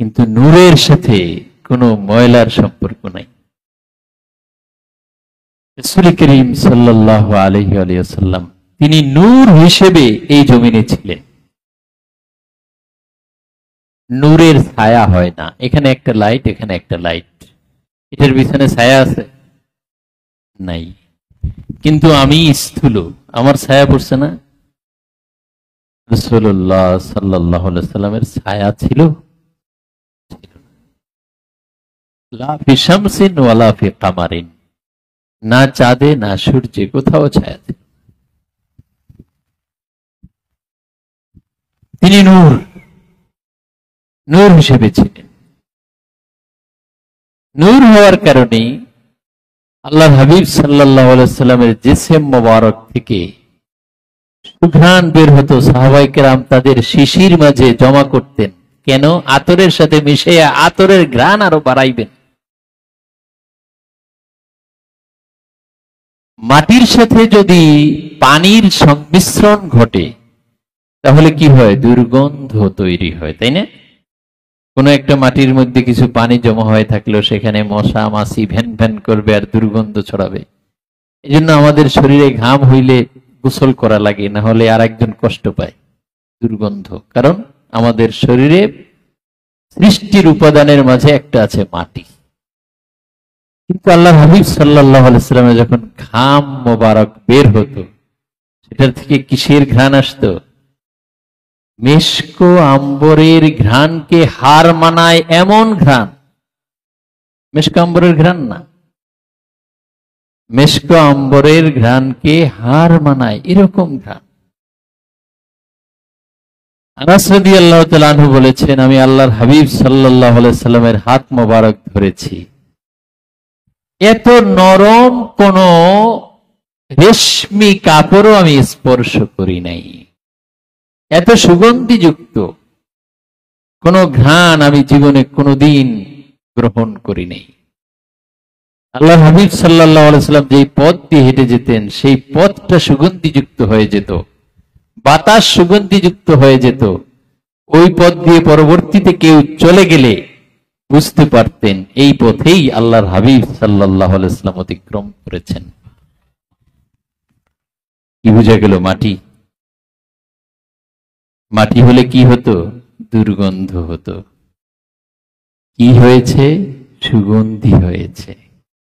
কিন্তু নূরের সাথে কোনো ময়লার সম্পর্ক নাই। রাসূল করিম সাল্লাল্লাহু আলাইহি ওয়াসাল্লাম তিনি নূর হিসেবে এই জমিনে ছিলেন। নূরের ছায়া হয় না, এখানে একটা লাইট, এখানে একটা লাইট, এটার পিছনে ছায়া আছে নাই, কিন্তু আমি স্থূল, আমার ছায়া পড়ছে না। রাসূলুল্লাহ সাল্লাল্লাহু আলাইহি ওয়াসাল্লামের ছায়া ছিল লা ফি শামসিন ওয়ালা ফি কামারিন, না চাঁদে না সূর্যে, কোথাও ছায়া ছিল। তিনি নূর, নূর হিসেবে ছিলেন। নূর হওয়ার কারণে আল্লাহর হাবিব সাল্লাল্লাহু আলাইহি ওয়াসাল্লামের জিসম মোবারক থেকে সুঘ্রাণ বের হতো। সাহাবায়ে কেরাম তাদের শিশির মাঝে জমা করতেন, কেন? আতরের সাথে মিশে আতরের ঘ্রাণ আরো বাড়াইবেন। মাটির সাথে যদি পানির সংমিশ্রণ ঘটে তাহলে কি হয়? দুর্গন্ধ তৈরি হয়, তাই না? কোন একটা মাটির মধ্যে কিছু পানি জমা হয়ে থাকলেও সেখানে মশা মাছি ভ্যান ভ্যান করবে আর দুর্গন্ধ ছড়াবে। এই জন্য আমাদের শরীরে ঘাম হইলে গোসল করা লাগে, না হলে আর একজন কষ্ট পায়, দুর্গন্ধ। কারণ আমাদের শরীরে সৃষ্টির উপাদানের মাঝে একটা আছে মাটি। কিন্তু আল্লাহর হাবিব সাল্লাল্লাহু আলাইহি ওয়াসাল্লামের যখন ঘাম মোবারক বের হতো, সেটার থেকে কিসের ঘ্রাণ আসতো? মেশক আম্বরের ঘ্রাণকে হার মানায় এমন ঘ্রাণ। মেশক আম্বরের ঘ্রাণ না, মেশক আম্বরের ঘ্রাণকে হার মানায় এরকম ঘ্রাণ। আনাস রাদিয়াল্লাহু তাআলা আনহু বলেছেন, আমি আল্লাহর হাবিব সাল্লাল্লাহু আলাইহি ওয়াসাল্লামের হাত মোবারক ধরেছি, এত নরম কোন রেশমি কাপড়ও আমি স্পর্শ করি নাই, এত সুগন্ধিযুক্ত কোন ঘ্রাণ আমি জীবনে কোনদিন গ্রহণ করি নাই। আল্লাহ হাবিব সাল্লাল্লাহু আলাইহি ওয়াসাল্লাম যেই পথ দিয়ে হেঁটে যেতেন সেই পথটা সুগন্ধিযুক্ত হয়ে যেত, বাতাস সুগন্ধিযুক্ত হয়ে যেত। ওই পথ দিয়ে পরবর্তীতে কেউ চলে গেলে বুঝতে পারতেন এই পথেই আল্লাহর হাবিব সাল্লাল্লাহু আলাইহি ওয়াসাল্লাম অতিক্রম করেছেন। কি বুঝা গেল? মাটি, মাটি হলে কি হতো? দুর্গন্ধ হতো। কি হয়েছে? সুগন্ধি হয়েছে।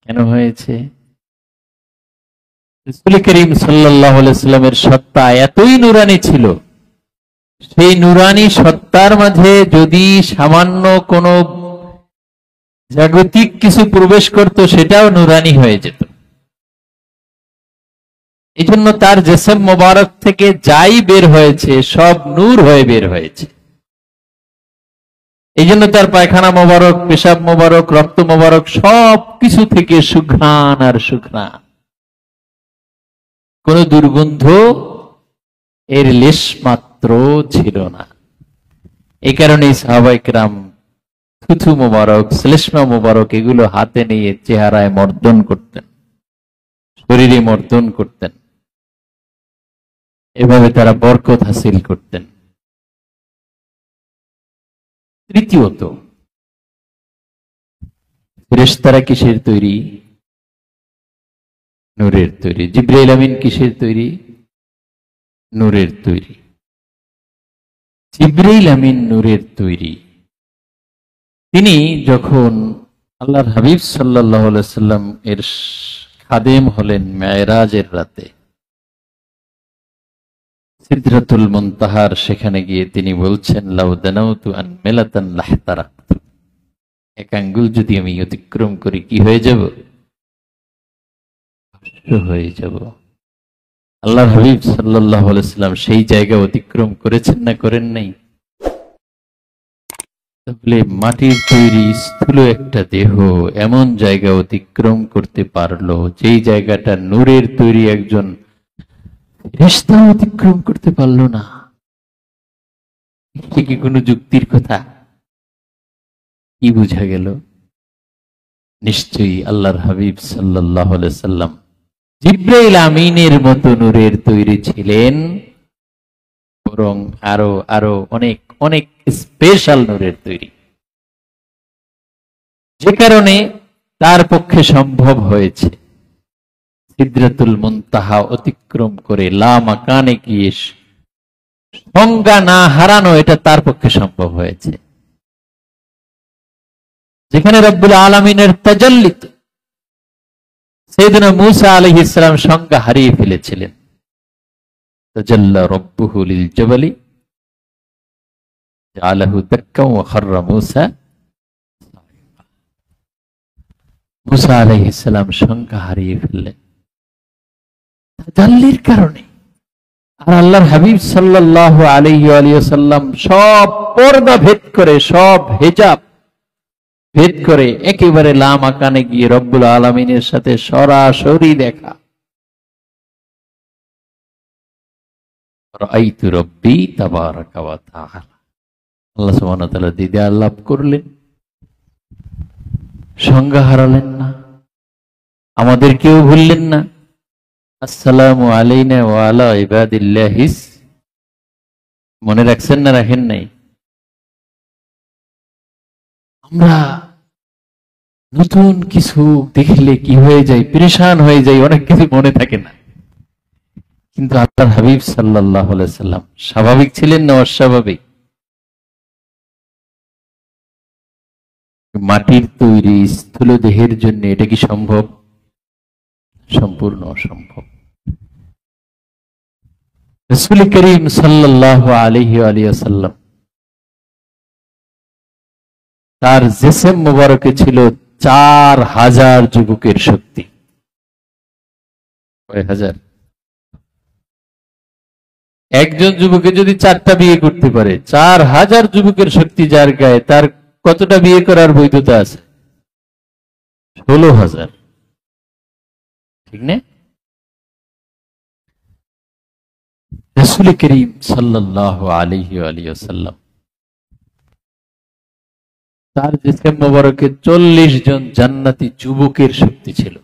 কেন হয়েছে? রাসূল করিম সাল্লাল্লাহু আলাইহি ওয়াসাল্লামের সত্তা এতই নুরানি ছিল, সেই নুরানি সত্তার মাঝে যদি সামান্য কোন জাগতিক কিছু প্রবেশ করত সেটাও নুরানি হয়ে যেত। এই জন্য তার জিসম মোবারক থেকে যাই বের হয়েছে সব নূর হয়ে বের হয়েছে। এই জন্য তার পায়খানা মোবারক, পেশাব মোবারক, রক্ত মোবারক সব কিছু থেকে সুঘ্রাণ আর সুঘ্রাণ, কোন দুর্গন্ধ এর লেশ মাত্র ছিল না। এই কারণে সাহাবায়ে কেরাম থুথু মোবারক, শ্লেষ্মা মোবারক এগুলো হাতে নিয়ে চেহারায় মর্দন করতেন, শরীরে মর্দন করতেন, এভাবে তারা বরকত হাসিল করতেন। তৃতীয়ত, ফেরেশতারা কিসের তৈরি? নূরের তৈরি। জিবরাইল আমিন কিসের তৈরি? নূরের তৈরি। জিবরাইল আমিন নূরের তৈরি। তিনি যখন আল্লাহর হাবিব সাল্লাল্লাহু আলাইহি সাল্লাম এর খাদেম হলেন মেরাজের রাতে। সিদরাতুল মুনতাহার সেখানে গিয়ে তিনি বলছেন, লাউ দানাউতু আন মিলাতান লাহতারাকতু, এক আঙ্গুল যদি আমি অতিক্রম করি কি হয়ে যাব? ভস্ম হয়ে যাব। আল্লাহর হাবিব সাল্লাল্লাহু আলাইহি সাল্লাম সেই জায়গা অতিক্রম করেছেন না করেন নাই? তাহলে মাটির তৈরি স্থূল একটা দেহ এমন জায়গা অতিক্রম করতে পারলো যেই জায়গাটা নূরের তৈরি একজন ফেরেশতা অতিক্রম করতে পারলো না। এটা কি কোনো যুক্তির কথা? কি বুঝা গেল? নিশ্চয়ই আল্লাহর হাবিব সাল্লাল্লাহু আলাইহি সাল্লাম জিবরাইল আমিনের মতো নূরের তৈরি ছিলেন, বরং আরো আরো অনেক অনেক স্পেশাল নূরের তৈরি, যে কারণে তার পক্ষে সম্ভব হয়েছে সিদরাতুল মুনতাহা অতিক্রম করে লা মাকানে গিয়ে সংজ্ঞা না হারানো, এটা তার পক্ষে সম্ভব হয়েছে। যেখানে রব্বুল আলামিনের তাজাল্লি, সাইয়েদনা মূসা আলাইহিস সালাম সংজ্ঞা হারিয়ে ফেলেছিলেন। তাজাল্লা রব্বুহু লিল জাবালি জাআলাহু দাক্কা ওয়া খাররা মূসা। মূসা আলাইহিস সালাম সংজ্ঞা হারিয়ে ফেললেন তাজাল্লির কারণে। আর আল্লাহর হাবিব সাল্লাল্লাহু আলাইহি ওয়া সাল্লাম সব পর্দা ভেদ করে, সব হিজাব ভেদ করে একেবারে লা মাকানে গিয়ে রব্বুল আলামিনের সাথে সরাসরি দেখা। রাআইতু রব্বি তাবারাকা ওয়া তাআলা, আল্লাহ সুবহানাহু ওয়া তাআলা দিদার লাভ করলেন, সংজ্ঞা হারালেন না, আমাদেরকেও ভুললেন না। আসসালামু আলাইনা ওয়া আলা ইবাদিল্লাহিস, মনে রাখছেন না রাখেন নাই? আমরা নতুন কিছু দেখলে কি হয়ে যায়, পেরেশান হয়ে যায়, অনেক কিছু মনে থাকে না। কিন্তু আল্লাহর হাবিব সাল্লাল্লাহু আলাইহি সাল্লাম স্বাভাবিক ছিলেন না অস্বাভাবিক? মাটির তৈরি স্থূল দেহের জন্য এটা কি সম্ভব? সম্পূর্ণ অসম্ভব। রাসূল করিম সাল্লাল্লাহু আলাইহি ওয়া সাল্লাম তার জিসম মুবারকে ছিল 4000 যুবকের শক্তি। কয় হাজার? একজন যুবকে যদি 4টা বিয়ে করতে পারে, 4000 যুবকের শক্তি যার গায়ে, তার কতটা বিয়ে করার বৈধতা আছে? 16,000। ঠিক না? রাসূল করিম সাল্লাল্লাহু আলাইহি ওয়া সাল্লাম তার জিসম মুবারকে 40 জন জান্নাতি যুবকের শক্তি ছিল।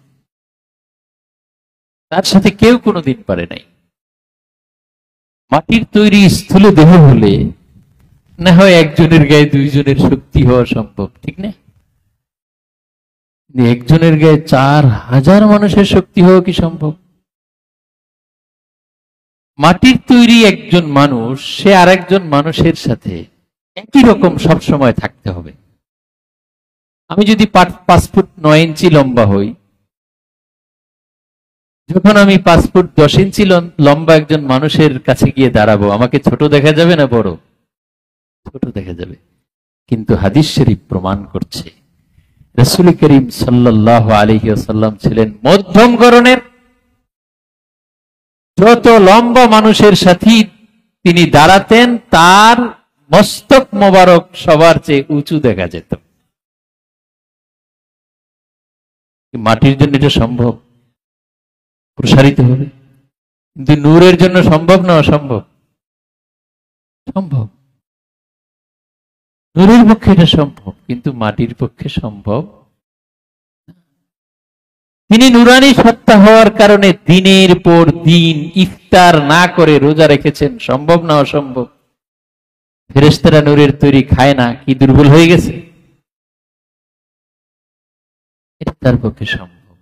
তার সাথে কেউ কোনোদিন পারে নাই। মাটির তৈরি স্থূল দেহ হলে না হয় একজনের গায়ে 2 জনের শক্তি হওয়া সম্ভব, ঠিক না? একজনের গায়ে 4000 মানুষের শক্তি হওয়া কি সম্ভব? মাটির তৈরি একজন মানুষ, সে আরেকজন মানুষের সাথে একই রকম সব সময় থাকতে হবে। আমি যদি 5 ফুট 9 ইঞ্চি লম্বা হই, যখন আমি 5 ফুট 10 ইঞ্চি লম্বা একজন মানুষের কাছে গিয়ে দাঁড়াবো, আমাকে ছোট দেখা যাবে না বড়? ছোট দেখা যাবে। কিন্তু হাদিস শরীফ প্রমাণ করছে রাসূল করিম সাল্লাল্লাহু আলাইহি ওয়াসাল্লাম ছিলেন মধ্যম গড়নের। যত লম্বা মানুষের সাথে তিনি দাঁড়াতেন, তার মস্তক মোবারক সবার চেয়ে উঁচু দেখা যেত। মাটির জন্য এটা সম্ভব? প্রসারিত হবে। কিন্তু নূরের জন্য সম্ভব না অসম্ভব? সম্ভব। নূরের পক্ষে এটা সম্ভব, কিন্তু মাটির পক্ষে সম্ভব। তিনি নুরানি সত্তা হওয়ার কারণে দিনের পর দিন ইফতার না করে রোজা রেখেছেন। সম্ভব না অসম্ভব? ফেরেশতারা নূরের তৈরি খায় না, কি দুর্বল হয়ে গেছে? এটা তার পক্ষে সম্ভব।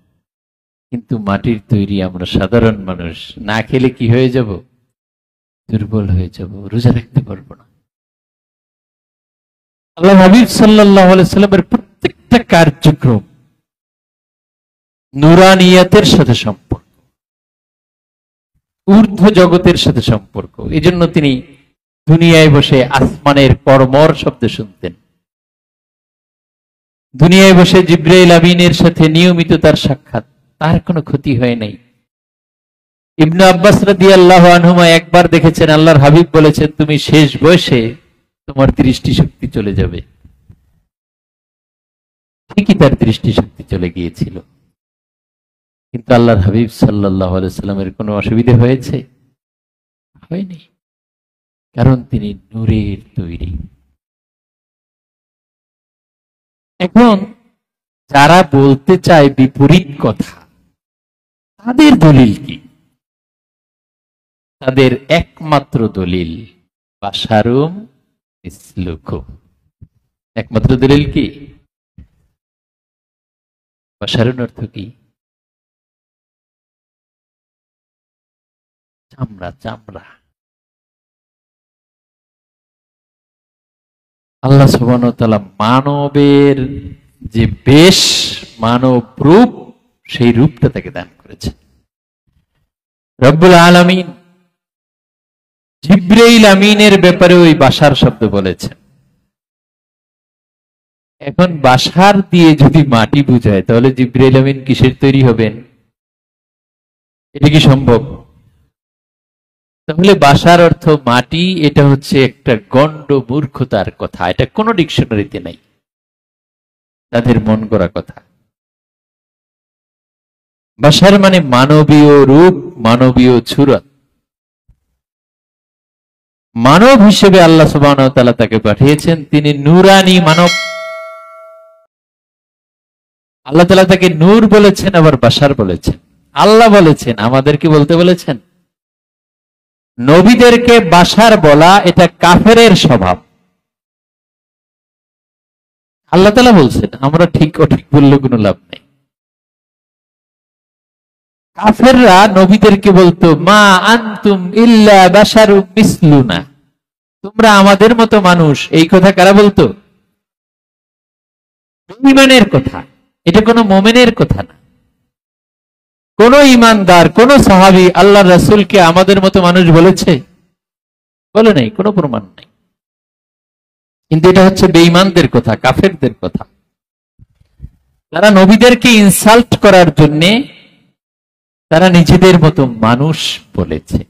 কিন্তু মাটির তৈরি আমরা সাধারণ মানুষ, না খেলে কি হয়ে যাব? দুর্বল হয়ে যাব, রোজা রাখতে পারবো না। আল্লাহ হাবিব সাল্লাল্লাহু আলাইহি সাল্লামের প্রত্যেকটা কার্যক্রম নুরানিয়াতের সাথে সম্পর্ক, ঊর্ধ্ব জগতের সাথে সম্পর্ক। এই জন্য তিনি দুনিয়ায় বসে আসমানের কর্মর শব্দ শুনতেন, দুনিয়ায় বসে জিবরাইল আমিনের সাথে নিয়মিত তার সাক্ষাৎ, তার কোনো ক্ষতি হয় নাই। ইবনে আব্বাস রাদিয়াল্লাহু আনহুমা একবার দেখেছেন আল্লাহর হাবিব বলেছেন, তুমি শেষ বয়সে তোমার দৃষ্টিশক্তি চলে যাবে। ঠিকই তার দৃষ্টিশক্তি চলে গিয়েছিল, কিন্তু আল্লাহর হাবিব সাল্লাল্লাহু আলাইহি সাল্লামের কোনো অসুবিধা হয়েছে? হয়নি, কারণ তিনি নূরের তৈরি। এখন যারা বলতে চায় বিপরীত কথা, তাদের দলিল কি? তাদের একমাত্র দলিল বাশারুম মিসলুকুম। একমাত্র দলিল কি? বাশারুন অর্থ কি? চামড়া, চামড়া। আল্লাহ সুবহানাহু ওয়া তাআলা মানবের যে বেশ, মানব রূপ, সেই রূপটা তাকে দান করেছে। রব্বুল আলামিন জিবরাইল আমিনের ব্যাপারে ওই বাশার শব্দ বলেছেন। এখন বাশার দিয়ে যদি মাটি বুঝায়, তাহলে জিবরাইল আমিন কিসের তৈরি হবেন? এটা কি সম্ভব? তাহলে বাশার অর্থ মাটি, এটা হচ্ছে একটা গণ্ড মূর্খতার কথা, এটা কোনো ডিকশনারিতে নাই, তাদের মন গড়া কথা। বাশার মানে মানবীয় রূপ, মানবীয় ছুরা। মানব হিসেবে আল্লাহ সুবহানাহু ওয়া তাআলা তাকে পাঠিয়েছেন, তিনি নূরানী মানব। আল্লাহ তাআলা তাকে নূর বলেছেন, আবার বাশার বলেছেন। আল্লাহ বলেছেন, আমাদেরকে বলতে বলেছেন। নবীদেরকে বাশার বলা এটা কাফেরের স্বভাব। আল্লাহ তাআলা বলছেন, আমরা ঠিক অঠিক বললে কোনো লাভ নেই। কাফেররা নবীদেরকে বলতো, মা আনতুম ইল্লা বাশারুম মিসলুনা, তোমরা আমাদের মতো মানুষ। এই কথা কারা বলতো? ঈমানের কথা, এটা কোনো মুমিনের কথা না। কোন ঈমানদার, কোন সাহাবী আল্লাহর রাসূলকে আমাদের মতো মানুষ বলেছে? বলে নাই, কোনো প্রমাণ নাই। কিন্তু এটা হচ্ছে বেঈমানদের কথা, কাফেরদের কথা। তারা নবীদেরকে ইনসাল্ট করার জন্য তারা নিজেদের মতো মানুষ বলেছে।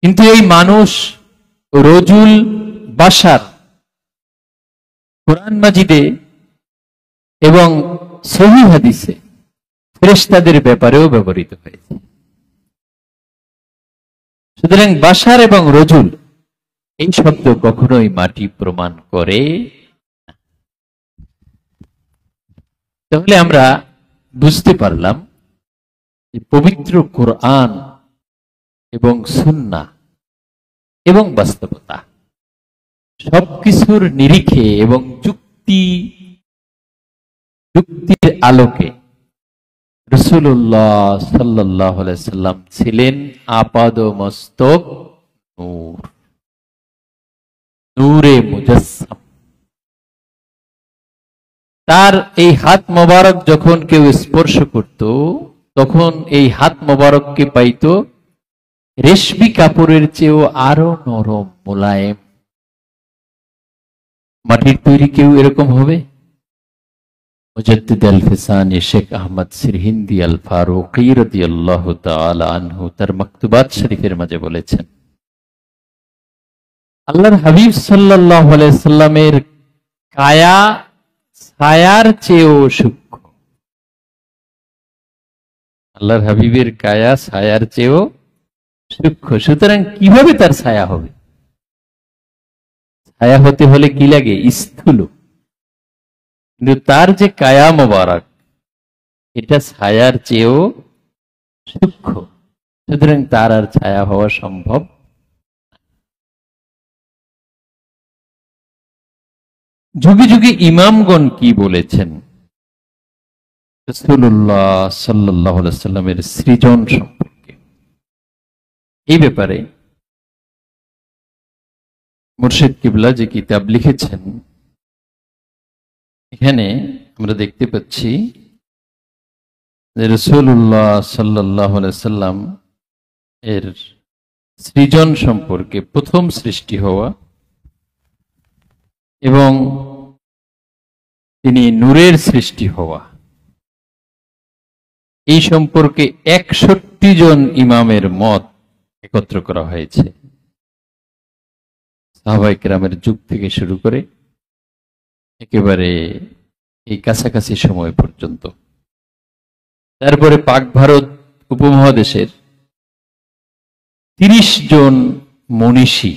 কিন্তু এই মানুষ, রজুল, বাশার কোরআন মাজিদে এবং সহিহ হাদিসে ফেরেশতাদের ব্যাপারেও ব্যবহৃত হয়েছে। সুতরাং বাশার এবং রজুল এই শব্দ কখনোই মাটি প্রমাণ করে না। তাহলে আমরা বুঝতে পারলাম যে পবিত্র কোরআন এবং সুন্নাহ এবং বাস্তবতা সবকিছুর নিরিখে এবং যুক্তির আলোকে রাসূলুল্লাহ সাল্লাল্লাহু আলাইহি সাল্লাম ছিলেন আপাদমস্তক নূর, নূরে মুজাসসাম। তার এই হাত মোবারক যখন কেউ স্পর্শ করত, তখন এই হাত মোবারককে পাইত রেশমি কাপড়ের চেয়েও আরো নরম, মোলায়েম। মাটির তৈরি কেউ এরকম হবে? মুজাদ্দিদ আল ফিসানি শেখ আহমদ সিরহিন্দি আল ফারুকি রাদিয়াল্লাহু তাআলা আনহু তার মাকতুবাত শরীফের মাঝে বলেছেন, আল্লাহর হাবিব সাল্লাল্লাহু আলাইহি সাল্লামের কায়া ছায়ার চেয়েও সূক্ষ্ম। আল্লাহর হাবিবের কায়া ছায়ার চেয়েও সূক্ষ্ম। সুতরাং কিভাবে তার ছায়া হবে? ছায়া হতে হলে কি লাগে? স্থূল। কিন্তু তার যে কায়া মোবারক, এটা ছায়ার চেয়েও সূক্ষ্ম। সুতরাং তার আর ছায়া হওয়া সম্ভব। যুগে যুগে ইমামগণ কি বলেছেন রাসূলুল্লাহ সাল্লাল্লাহু আলাইহি সাল্লামের সৃজন সম্পর্কে, এই ব্যাপারে মুর্শিদ কিবলা যে কিতাব লিখেছেন, এখানে আমরা দেখতে পাচ্ছি যে রাসূলুল্লাহ সাল্লাল্লাহু আলাইহি সাল্লাম এর সৃজন সম্পর্কে, প্রথম সৃষ্টি হওয়া এবং তিনি নূরের সৃষ্টি হওয়া, এই সম্পর্কে 61 জন ইমামের মত একত্র করা হয়েছে। সাহাবায়ে কেরামের যুগ থেকে শুরু করে একেবারে এই কাছাকাছি সময় পর্যন্ত। তারপরে পাক ভারত উপমহাদেশের 30 জন মনীষী,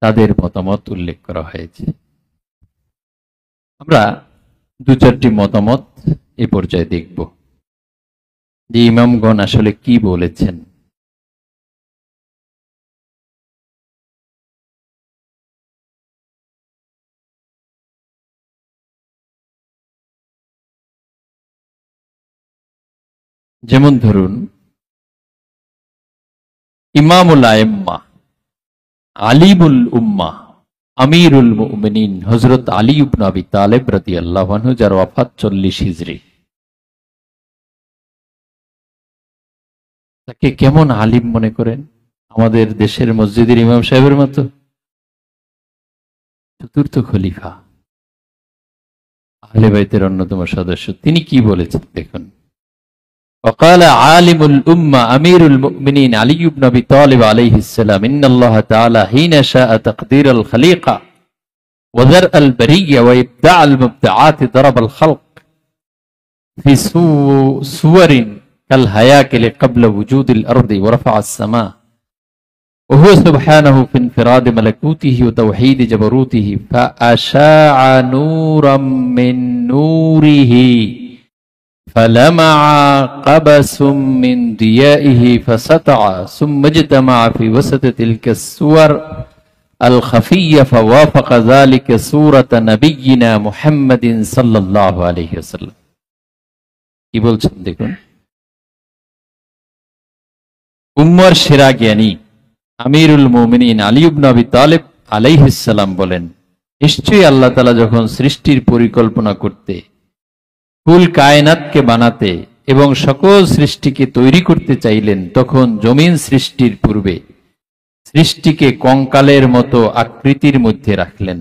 তাদের মতামত উল্লেখ করা হয়েছে। আমরা 2-4টি মতামত এ পর্যায়ে দেখব যে ইমামগণ আসলে কি বলেছেন। যেমন ধরুন, ইমামুল আইম্মা, আলিমুল উম্মাহ, আমিরুল মুমিনিন হযরত আলী ইবনে আবি তালেব রাদিয়াল্লাহু আনহু, যার ওয়াফাত 40 হিজরি, তাকে কেমন আলিম মনে করেন? আমাদের দেশের মসজিদের ইমাম সাহেবের মতো? চতুর্থ খলিফা, আহলে বাইতের অন্যতম সদস্য, তিনি কি বলেছেন দেখুন। وقال عالم الأمة أمير المؤمنين علي بن أبي طالب عليه السلام إن الله تعالى حين شاء تقدير الخليقة وذرء البرية وإبداع المبدعات ضرب الخلق في صور كالهياكل قبل وجود الأرض ورفع السماء وهو سبحانه في انفراد ملكوته وتوحيد جبروته فأشاع نورا من نوره فلمع قبس من ضيائه فسطع ثم اجتمع في وسط تلك الصور الخفية فوافق ذلك صورة نبينا محمد صلى الله عليه وسلم। কি বলছেন দেখুন। উম্মার সেরা জ্ঞানী আমিরুল মুমিনিন আলী ইবনে আবি তালেব আলাইহিস সালাম বলেন, নিশ্চয়ই আল্লাহ তাআলা যখন সৃষ্টির পরিকল্পনা করতে, কুল কায়নাতকে বানাতে এবং সকল সৃষ্টিকে তৈরি করতে চাইলেন, তখন জমিন সৃষ্টির পূর্বে সৃষ্টিকে কঙ্কালের মতো আকৃতির মধ্যে রাখলেন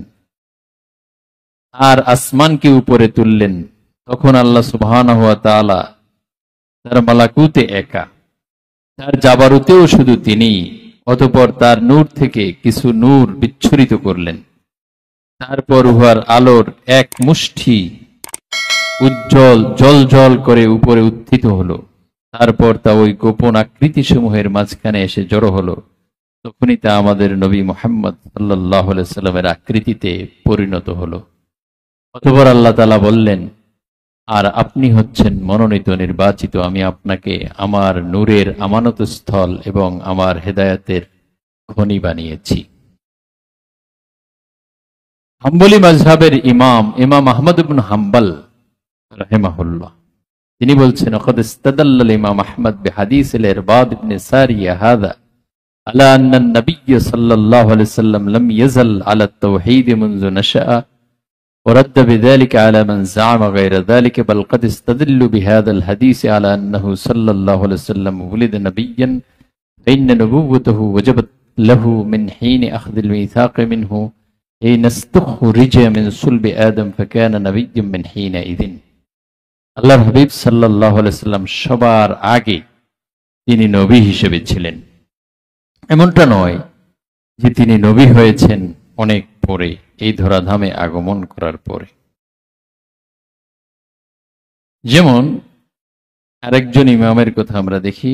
আর আসমানকে উপরে তুললেন। তখন আল্লাহ সুবহানাহু ওয়া তাআলা তার মালাকুতে একা, তার জাবারুতেও শুধু তিনি, অতঃপর তার নূর থেকে কিছু নূর বিচ্ছুরিত করলেন। তারপর উহার আলোর এক মুষ্টি উজ্জ্বল জল করে উপরে উত্থিত হলো। তারপর তা ওই গোপন আকৃতি সমূহের মাঝখানে এসে জড়ো হলো। তখনই তা আমাদের নবী মুহাম্মদ সাল্লাল্লাহু আলাইহি সাল্লামের আকৃতিতে পরিণত হলো। অতঃপর আল্লাহ তাআলা বললেন, আর আপনি হচ্ছেন মনোনীত নির্বাচিত, আমি আপনাকে আমার নূরের আমানত স্থল এবং আমার হেদায়েতের খনি বানিয়েছি। হাম্বলি মাযহাবের ইমাম আহমদ ইবনে হাম্বল রাহিমাহুল্লাহ, তিনি বলছেন, ওয়াকাদ ইসতাদাল্লাল ইমাম আহমদ বিহাদিসিল ইরবাদ ইবনে সারিয়া হাযা আলা আন্না নবিয়্য সাল্লাল্লাহু আলাইহি ওয়াসাল্লাম লাম ইয়াজাল আলা আত-তাওহীদ মুনযু নাশআ ورد بذلك على من زعم غير ذلك بل قد استدل بهذا الحديث على أنه صلى الله عليه وسلم ولد نبيا فإن نبوته وجبت له من حين أخذ الميثاق منه حين استخرج من صلب آدم فكان نبيا من حينئذ। আল্লাহর হাবিব সাল্লাল্লাহু আলাইহি সাল্লাম সবার আগে তিনি নবী হিসেবে ছিলেন। এমনটা নয় যে তিনি নবী হয়েছেন অনেক পরে, এই ধরাধামে আগমন করার পরে। যেমন আরেকজন ইমামের কথা আমরা দেখি,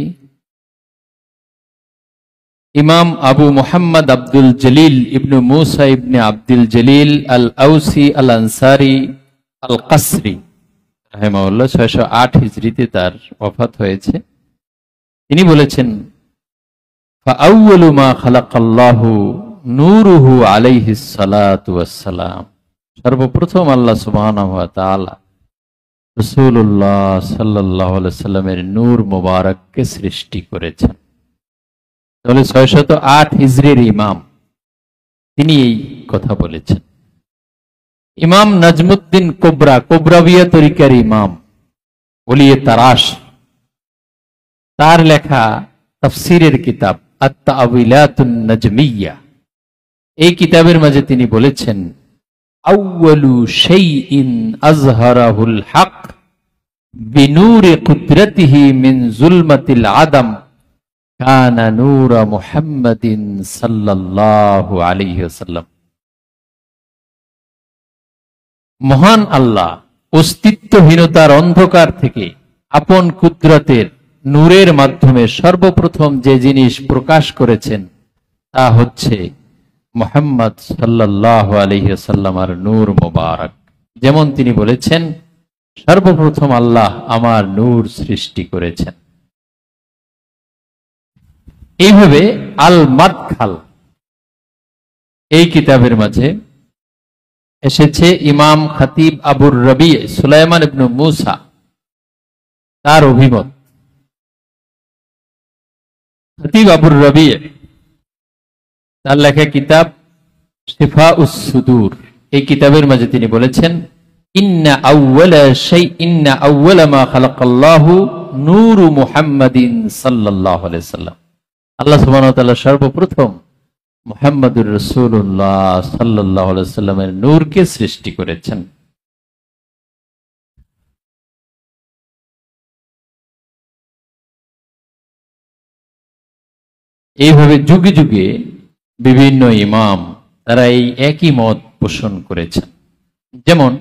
ইমাম আবু মুহাম্মদ আব্দুল জলিল ইবনে মুসা ইবনে আব্দুল জলিল আল আউসি আল আনসারি আল কাসরি রাহিমাহুল্লাহ, 608 হিজরিতে তার ওফাত হয়েছে। তিনি বলেছেন, ফাআউয়ালু মা খালাকাল্লাহু নূরুহু আলাইহিস সালাতু ওয়াস সালাম, সর্বপ্রথম আল্লাহ সুবহানাহু ওয়া তাআলা রাসূলুল্লাহ সাল্লাল্লাহু আলাইহি সাল্লামের নূর মোবারককে সৃষ্টি করেছেন। তাহলে 608 হিজরির ইমাম তিনি এই কথা বলেছেন। ইমাম নাজমুদ্দিন কোবরা, কোবরাবিয়া তরিকার ইমাম, ওলিয়ে তারাশ, তার লেখা তাফসিরের কিতাব আত-তা'ওয়িলাতুন নাজমিয়্যা, এই কিতাবের মাঝে তিনি বলেছেন, আউয়ালু শাইইন আযহারাহুল হক বিনূরি কুদরতিহি মিন যুলমাতিল আদম কানা নূরা মুহাম্মাদিন সাল্লাল্লাহু আলাইহি ওয়াসাল্লাম। মহান আল্লাহ অস্তিত্বহীনতার অন্ধকার থেকে আপন কুদরতের নূরের মাধ্যমে সর্বপ্রথম যে জিনিস প্রকাশ করেছেন তা হচ্ছে মুহাম্মদ সাল্লাল্লাহু আলাইহি ওয়াসাল্লামের নূর মোবারক। যেমন তিনি বলেছেন, সর্বপ্রথম আল্লাহ আমার নূর সৃষ্টি করেছেন। এইভাবে আল মাদখাল এই কিতাবের মাঝে এসেছে ইমাম খতিব আবুর রবি সুলাইমান ইবনে মুসা তার অভিমত। খতিব আবুর রবি তার লেখা কিতাব শিফাউস সুদূর, এই কিতাবের মাঝে তিনি বলেছেন, ইন্না আউওয়ালা মা খালাকাল্লাহু নূরু মুহাম্মাদিন সাল্লাল্লাহু আলাইহি ওয়াসাল্লাম। আল্লাহ সুবহানাহু ওয়া তাআলা সর্বপ্রথম মুহাম্মদুর রাসূলুল্লাহ সাল্লাল্লাহু আলাইহি ওয়াসাল্লামের নূরকে সৃষ্টি করেছেন। এইভাবে যুগে যুগে বিভিন্ন ইমাম তারা এই একই মত পোষণ করেছেন। যেমন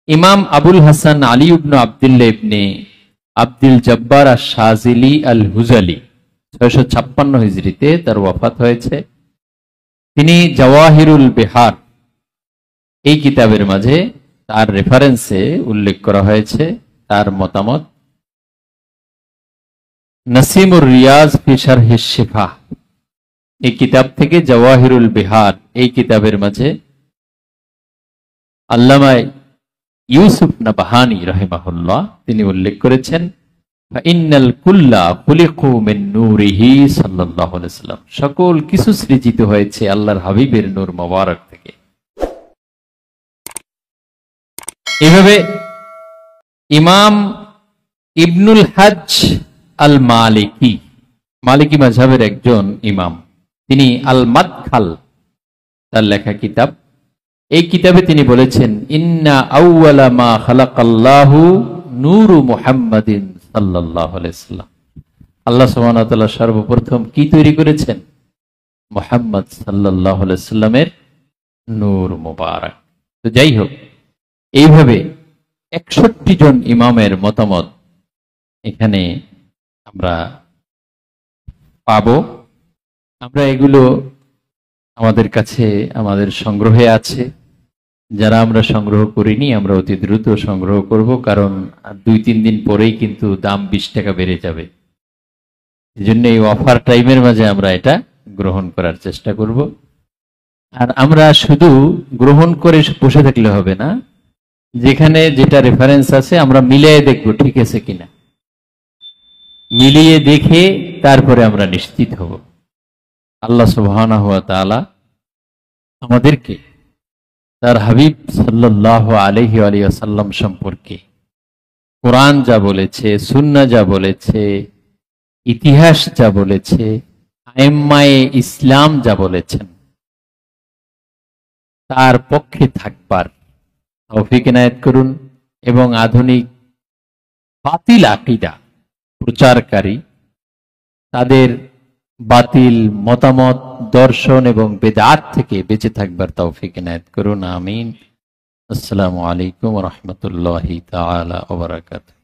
ইমাম আবুল হাসান আলী ইবনে আব্দুল্লাহ ইবনে আব্দুল জব্বার আশ-শাযিলি আল-হুজালি 656 হিজরিতে তার ওয়াফাত হয়েছে। তিনি জাওয়াহিরুল বিহার এই কিতাবের মাঝে তার রেফারেন্সে উল্লেখ করা হয়েছে তার মতামত। নাসিমুর রিয়াজ ফি শারহ শিফা এই কিতাব থেকে জাওয়াহিরুল বিহার এই কিতাবের মাঝে আল্লামা ইউসুফ নাবাহানী রাহিমাহুল্লাহ তিনি উল্লেখ করেছেন, ফাইন্নাল কুল্লা খুলিকু মিন নূরিহি সাল্লাল্লাহু আলাইহি ওয়াসাল্লাম, সকল কিছু সৃজিত হয়েছে আল্লাহর হাবিবের নূর মোবারক থেকে। এভাবে ইমাম ইবনুল হজ্জ আল মালিকি, মালিকি মাযহাবের একজন ইমাম, তিনি আল মাদখাল তার লেখা কিতাব, এই কিতাবে তিনি বলেছেন, ইন্না আউওয়ালা মা খালাকাল্লাহু নূরু মুহাম্মাদিন সাল্লাল্লাহু আলাইহি ওয়াসাল্লাম। আল্লাহ সুবহানাহু ওয়া তাআলা সর্বপ্রথম কি তৈরি করেছেন? মুহাম্মদ সাল্লাল্লাহু আলাইহি ওয়াসাল্লামের নূর মোবারক। তো যাই হোক, এইভাবে 61 জন ইমামের মতামত এখানে আমরা পাবো। আমরা এগুলো আমাদের কাছে আমাদের সংগ্রহে আছে, যারা আমরা সংগ্রহ করিনি আমরা অতি দ্রুত সংগ্রহ করব, কারণ 2-3 দিন পরেই কিন্তু দাম 20 টাকা বেড়ে যাবে। এই জন্য এই অফার টাইমের মাঝে আমরা এটা গ্রহণ করার চেষ্টা করব। আর আমরা শুধু গ্রহণ করে বসে থাকলে হবে না, যেখানে যেটা রেফারেন্স আছে আমরা মিলিয়ে দেখব ঠিক আছে কিনা, মিলিয়ে দেখে তারপরে আমরা নিশ্চিত হব। আল্লাহ সুবহানাহু ওয়া তাআলা আমাদেরকে তার হাবিব সাল্লাল্লাহু আলাইহি ওয়াসাল্লাম সম্পর্কে কোরআন যা বলেছে, সুন্নাহ যা বলেছে, ইতিহাস যা বলেছে, আইম্মায়ে ইসলাম যা বলেছেন তার পক্ষে থাকবার তৌফিক এনায়েত করুন, এবং আধুনিক বাতিল আকীদা প্রচারকারী তাদের বাতিল মতামত, দর্শন এবং বেদাত থেকে বেঁচে থাকবার তৌফিক এনায়েত করুন। আমিন। আসসালামু আলাইকুম ওয়া রাহমাতুল্লাহি তাআলা ওয়া বারাকাতুহু।